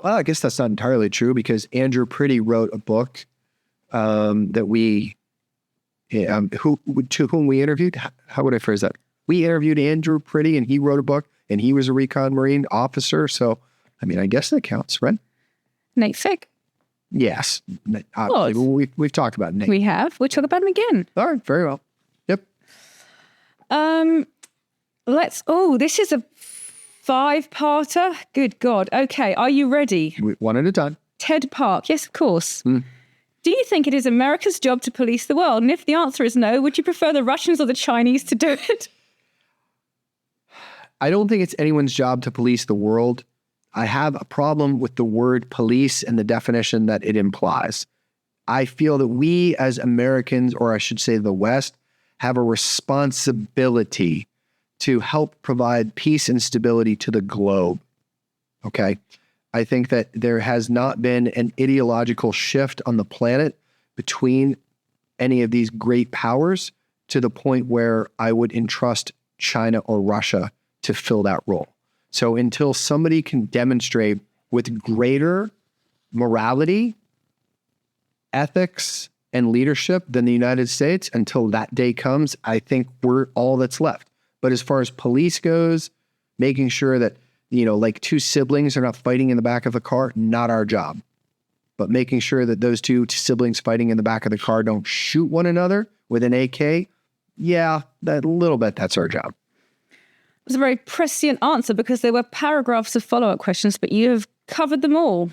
I guess that's not entirely true because Andrew Priddy wrote a book that to whom we interviewed. How would I phrase that? We interviewed Andrew Priddy and he wrote a book and he was a Recon Marine officer. So, I mean, I guess that counts, right? Nate Fick. Yes. We've talked about Nate. We have. We'll talk about him again. All right. Very well. Yep. This is a 5-parter. Good God. Okay. Are you ready? One at a time. Ted Park. Yes, of course. Do you think it is America's job to police the world? And if the answer is no, would you prefer the Russians or the Chinese to do it? I don't think it's anyone's job to police the world. I have a problem with the word police and the definition that it implies. I feel that we as Americans, or I should say the West, have a responsibility to help provide peace and stability to the globe. Okay? I think that there has not been an ideological shift on the planet between any of these great powers to the point where I would entrust China or Russia to fill that role. So until somebody can demonstrate with greater morality, ethics, and leadership than the United States, until that day comes, I think we're all that's left. But as far as police goes, making sure that, like two siblings are not fighting in the back of the car, not our job. But making sure that those two siblings fighting in the back of the car don't shoot one another with an AK, yeah, that little bit, that's our job. It was a very prescient answer because there were paragraphs of follow-up questions, but you have covered them all.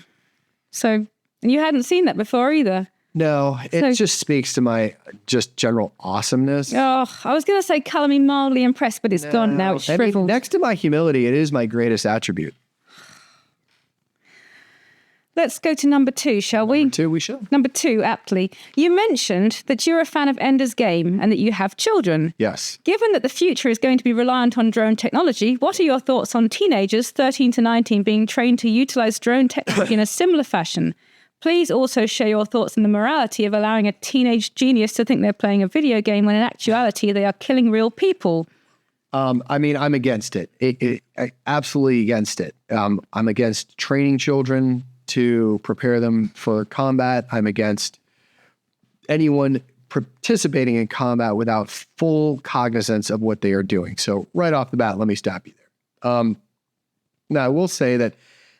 So, and you hadn't seen that before either. No, it just speaks to my just general awesomeness. Oh, I was going to say color me mildly impressed, but it's gone now. It's shriveled. I mean, next to my humility, it is my greatest attribute. Let's go to number 2, shall we? Number 2, we should. Number 2, aptly. You mentioned that you're a fan of Ender's Game and that you have children. Yes. Given that the future is going to be reliant on drone technology, what are your thoughts on teenagers 13 to 19 being trained to utilize drone technology in a similar fashion? Please also share your thoughts on the morality of allowing a teenage genius to think they're playing a video game when in actuality they are killing real people. I mean, I'm against it. Absolutely against it. I'm against training children to prepare them for combat. I'm against anyone participating in combat without full cognizance of what they are doing. So right off the bat, let me stop you there. Now, I will say that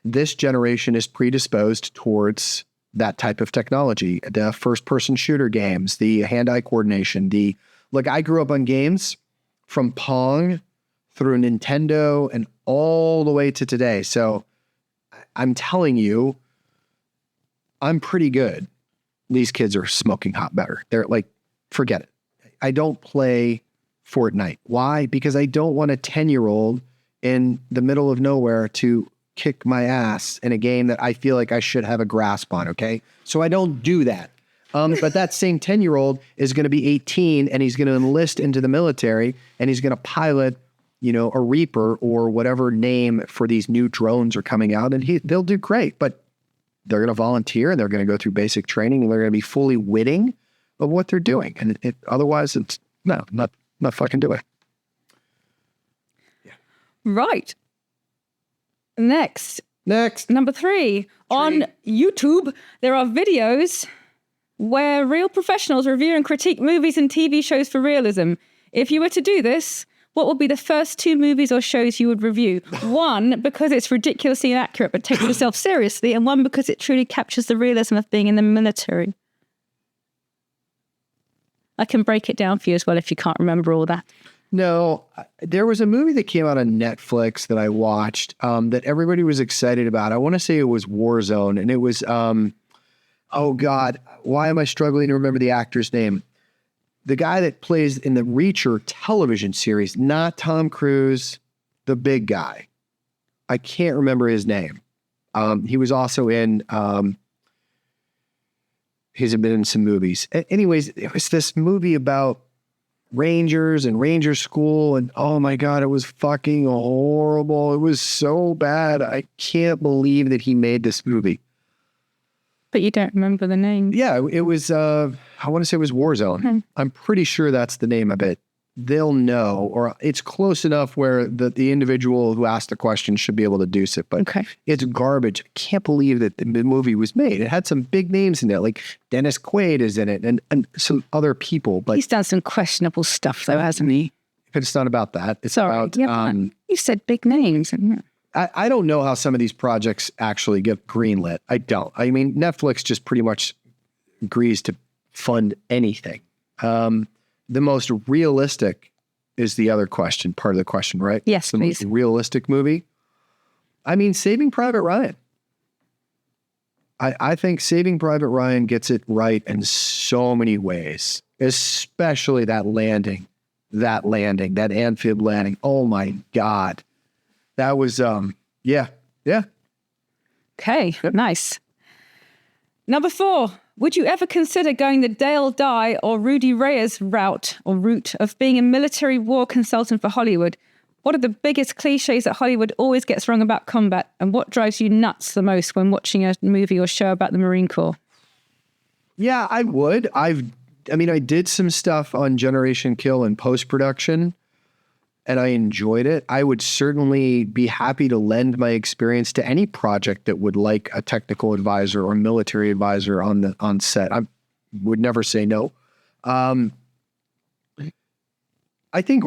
this generation is predisposed towards that type of technology, the first-person shooter games, the hand-eye coordination. Look, I grew up on games from Pong through Nintendo and all the way to today. So I'm telling you, I'm pretty good. These kids are smoking hot better. They're like, forget it. I don't play Fortnite. Why? Because I don't want a 10-year-old in the middle of nowhere to kick my ass in a game that I feel like I should have a grasp on, okay? So I don't do that. But that same 10-year-old is going to be 18 and he's going to enlist into the military and he's going to pilot, a Reaper or whatever name for these new drones are coming out, and they'll do great. But they're going to volunteer and they're going to go through basic training and they're going to be fully witting of what they're doing. And otherwise it's not fucking do it. Yeah. Right. Next. Number 3. On YouTube, there are videos where real professionals review and critique movies and TV shows for realism. If you were to do this, what would be the first 2 movies or shows you would review? 1, because it's ridiculously inaccurate but takes itself seriously, and 1, because it truly captures the realism of being in the military. I can break it down for you as well if you can't remember all that. No, there was a movie that came out on Netflix that I watched that everybody was excited about. I want to say it was Warzone, and it was, oh God, why am I struggling to remember the actor's name? The guy that plays in the Reacher television series, not Tom Cruise, the big guy. I can't remember his name. He was also in, he's been in some movies. Anyways, it was this movie about Rangers and Ranger School, and oh my God, it was fucking horrible. It was so bad. I can't believe that he made this movie. But you don't remember the name. Yeah, it was, I want to say it was Warzone. I'm pretty sure that's the name of it. They'll know, or it's close enough where the individual who asked the question should be able to deduce it, but it's garbage. I can't believe that the movie was made. It had some big names in it, like Dennis Quaid is in it and some other people. But he's done some questionable stuff though, hasn't he? But it's not about that. It's about, you said big names. I don't know how some of these projects actually get greenlit. I don't. I mean, Netflix just pretty much agrees to fund anything. The most realistic is the other question, part of the question, right? Yes, please. The most realistic movie. I mean, Saving Private Ryan. I think Saving Private Ryan gets it right in so many ways, especially that amphib landing. Oh my God. That was, yeah. Okay, nice. Number 4. Would you ever consider going the Dale Dye or Rudy Reyes route of being a military war consultant for Hollywood? What are the biggest cliches that Hollywood always gets wrong about combat? And what drives you nuts the most when watching a movie or show about the Marine Corps? Yeah, I would. I did some stuff on Generation Kill in post-production, and I enjoyed it. I would certainly be happy to lend my experience to any project that would like a technical advisor or military advisor on set. I would never say no. I think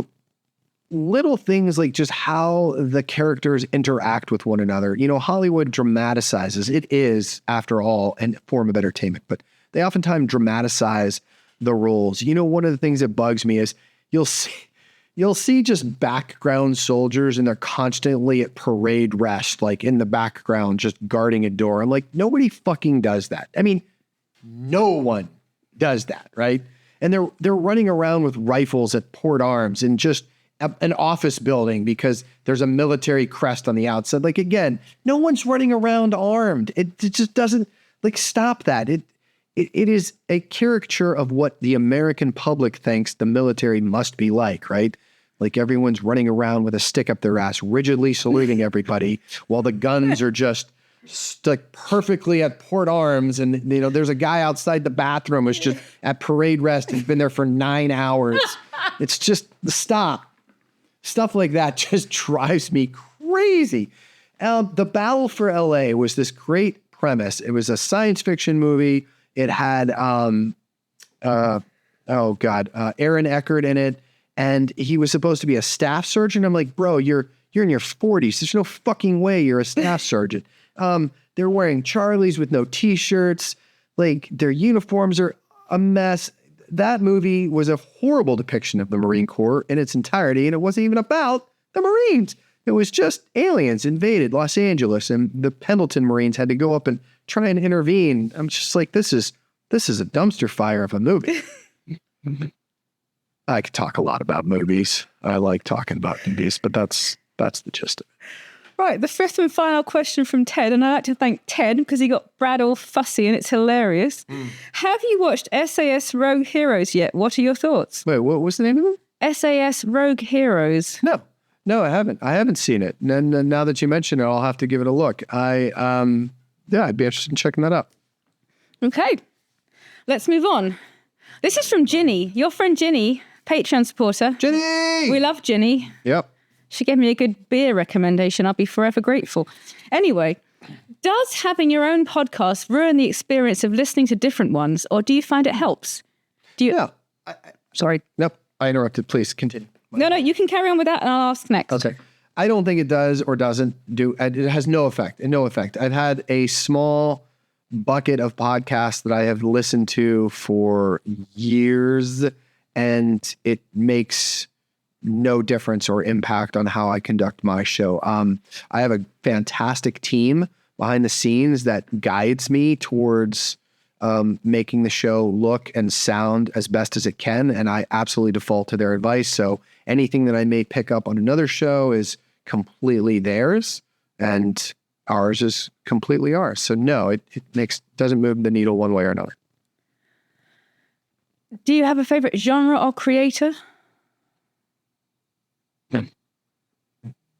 little things like just how the characters interact with one another. You know, Hollywood dramatizes. It is, after all, a form of entertainment, but they oftentimes dramatize the roles. You know, one of the things that bugs me is you'll see just background soldiers and they're constantly at parade rest, like in the background, just guarding a door. I'm like, nobody fucking does that. I mean, no one does that, right? And they're running around with rifles at port arms and just an office building because there's a military crest on the outside. Like, again, no one's running around armed. It just doesn't, like, stop that. It is a caricature of what the American public thinks the military must be like, right? Like everyone's running around with a stick up their ass, rigidly saluting everybody while the guns are just stuck perfectly at port arms. And, you know, there's a guy outside the bathroom who's just at parade rest. He's been there for 9 hours. It's just stop. Stuff like that just drives me crazy. The Battle for LA was this great premise. It was a science fiction movie. It had, Aaron Eckhart in it. And he was supposed to be a staff sergeant. I'm like, bro, you're in your 40s. There's no fucking way you're a staff sergeant. They're wearing Charlies with no t-shirts. Like, their uniforms are a mess. That movie was a horrible depiction of the Marine Corps in its entirety. And it wasn't even about the Marines. It was just aliens invaded Los Angeles. And the Pendleton Marines had to go up and try and intervene. I'm just like, this is a dumpster fire of a movie. I could talk a lot about movies. I like talking about movies, but that's the gist of it. Right, the 5th and final question from Ted, and I'd like to thank Ted because he got Brad all fussy and it's hilarious. Have you watched SAS Rogue Heroes yet? What are your thoughts? Wait, what was the name of it? SAS Rogue Heroes. No, I haven't. I haven't seen it. And now that you mention it, I'll have to give it a look. I'd be interested in checking that out. Okay, let's move on. This is from Ginny, your friend Ginny, Patreon supporter. Ginny! We love Ginny. Yep. She gave me a good beer recommendation. I'll be forever grateful. Anyway, does having your own podcast ruin the experience of listening to different ones, or do you find it helps? Do you? Yeah. Sorry. Nope. I interrupted. Please continue. No, you can carry on with that and I'll ask next. Okay. I don't think it does or doesn't do. It has no effect. No effect. I've had a small bucket of podcasts that I have listened to for years, and it makes no difference or impact on how I conduct my show. I have a fantastic team behind the scenes that guides me towards making the show look and sound as best as it can. And I absolutely default to their advice. So anything that I may pick up on another show is completely theirs, and ours is completely ours. So no, it doesn't move the needle one way or another. Do you have a favorite genre or creator?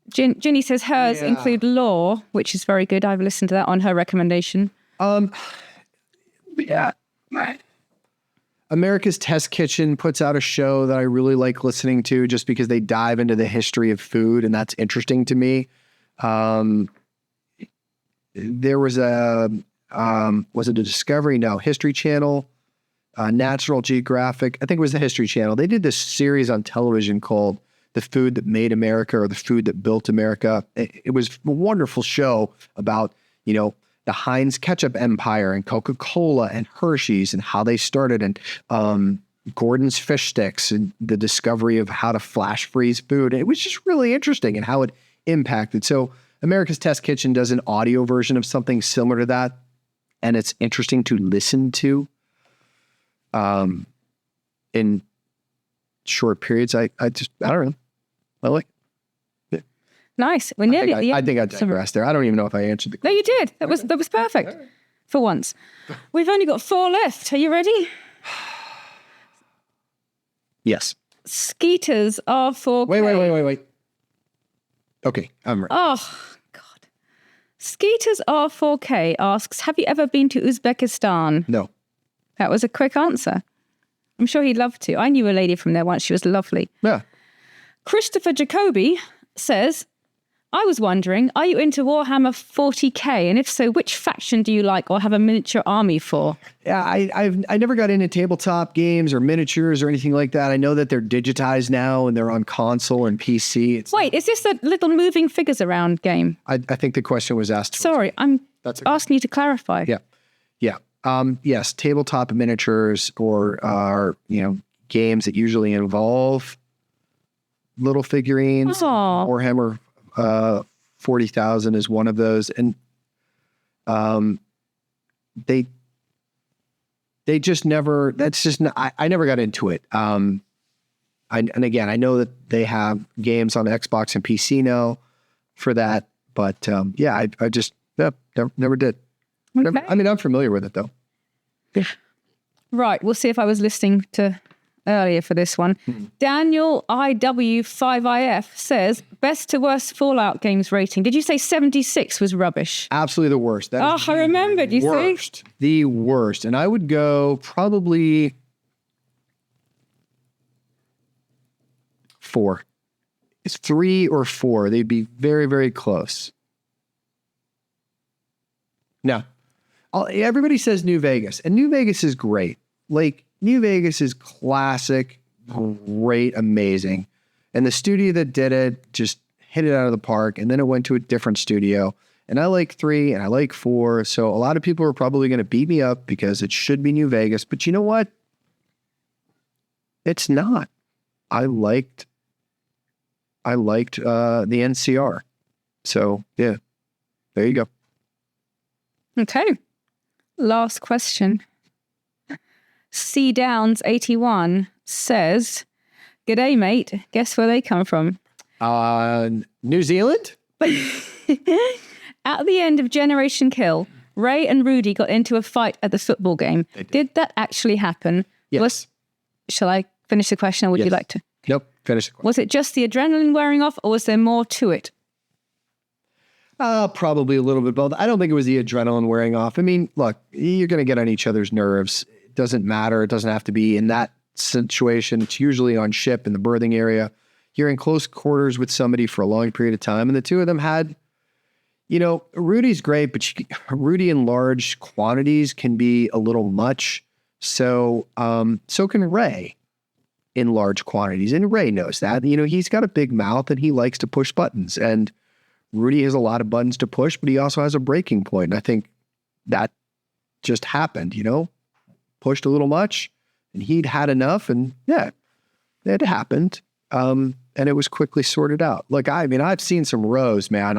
Ginny says hers include Law, which is very good. I've listened to that on her recommendation. Yeah. America's Test Kitchen puts out a show that I really like listening to just because they dive into the history of food, and that's interesting to me. There was was it a Discovery? No, History Channel, National Geographic. I think it was the History Channel. They did this series on television called The Food That Made America, or The Food That Built America. It was a wonderful show about, the Heinz ketchup empire and Coca-Cola and Hershey's and how they started, and Gordon's fish sticks and the discovery of how to flash freeze food. It was just really interesting and how it impacted. So America's Test Kitchen does an audio version of something similar to that, and it's interesting to listen to in short periods. I don't know. I like. Nice. We're nearly at the end. I think I digressed there. I don't even know if I answered the question. No, you did. That was perfect for once. We've only got 4 left. Are you ready? Yes. Skeeters are for... Wait. Okay, I'm ready. Oh, God. Skeeters R4K asks, have you ever been to Uzbekistan? No. That was a quick answer. I'm sure he'd love to. I knew a lady from there once. She was lovely. Yeah. Christopher Jacoby says, I was wondering, are you into Warhammer 40k? And if so, which faction do you like or have a miniature army for? Yeah, I never got into tabletop games or miniatures or anything like that. I know that they're digitized now and they're on console and PC. Wait, is this the little moving figures around game? I think the question was asked. Sorry, I'm asking you to clarify. Yeah. Yes, tabletop miniatures or games that usually involve little figurines. Aww. Warhammer 40,000 is one of those, and they just never. That's just not, I never got into it. And again, I know that they have games on Xbox and PC now for that, but I just never did. Okay. I'm familiar with it though. Right, we'll see if I was listening to earlier for this one. Daniel IW5IF says, best to worst Fallout games rating. Did you say 76 was rubbish? Absolutely the worst. That I remembered, you see? The worst. And I would go probably 4. It's 3 or 4. They'd be very, very close. Now, everybody says New Vegas, and New Vegas is great. Like, New Vegas is classic, great, amazing. And the studio that did it just hit it out of the park, and then it went to a different studio. And I like 3 and I like 4. So a lot of people are probably going to beat me up because it should be New Vegas. But you know what? It's not. I liked the NCR. So yeah, there you go. Okay. Last question. C Downs 81 says, "G'day, mate. Guess where they come from?" New Zealand? At the end of Generation Kill, Ray and Rudy got into a fight at the football game. Did that actually happen? Yes. Shall I finish the question, or would you like to? Nope. Finish the question. Was it just the adrenaline wearing off, or was there more to it? Probably a little bit both. I don't think it was the adrenaline wearing off. I mean, look, you're going to get on each other's nerves. It doesn't matter. It doesn't have to be in that situation. It's usually on ship in the berthing area. You're in close quarters with somebody for a long period of time. And the two of them had, Rudy's great, but Rudy in large quantities can be a little much. So can Ray in large quantities. And Ray knows that. He's got a big mouth and he likes to push buttons. And Rudy has a lot of buttons to push, but he also has a breaking point. And I think that just happened, pushed a little much and he'd had enough. And yeah, it happened. and it was quickly sorted out. Look, I mean, I've seen some rows, man.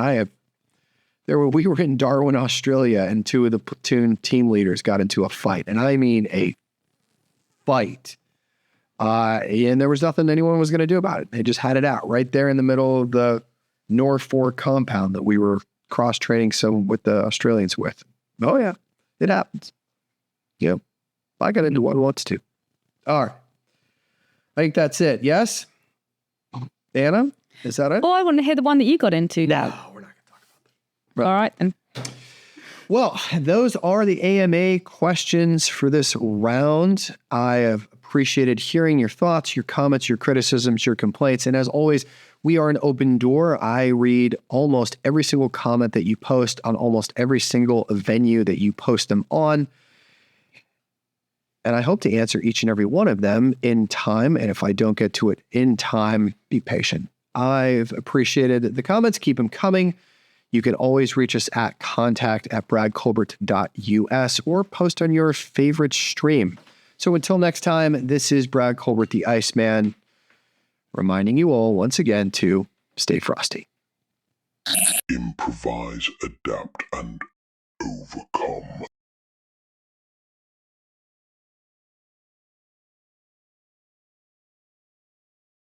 We were in Darwin, Australia, and two of the platoon team leaders got into a fight, and I mean a fight. And there was nothing anyone was going to do about it. They just had it out right there in the middle of the Norfolk compound that we were cross-training some with the Australians with. Oh yeah, it happens. Yeah, I got into one wants to. All right. I think that's it. Yes? Anna, is that it? Oh, I want to hear the one that you got into. No, we're not going to talk about that. All right, then. Well, those are the AMA questions for this round. I have appreciated hearing your thoughts, your comments, your criticisms, your complaints. And as always, we are an open door. I read almost every single comment that you post on almost every single venue that you post them on. And I hope to answer each and every one of them in time. And if I don't get to it in time, be patient. I've appreciated the comments. Keep them coming. You can always reach us at contact@bradcolbert.us or post on your favorite stream. So until next time, this is Brad Colbert, the Iceman, reminding you all once again to stay frosty. Improvise, adapt, and overcome.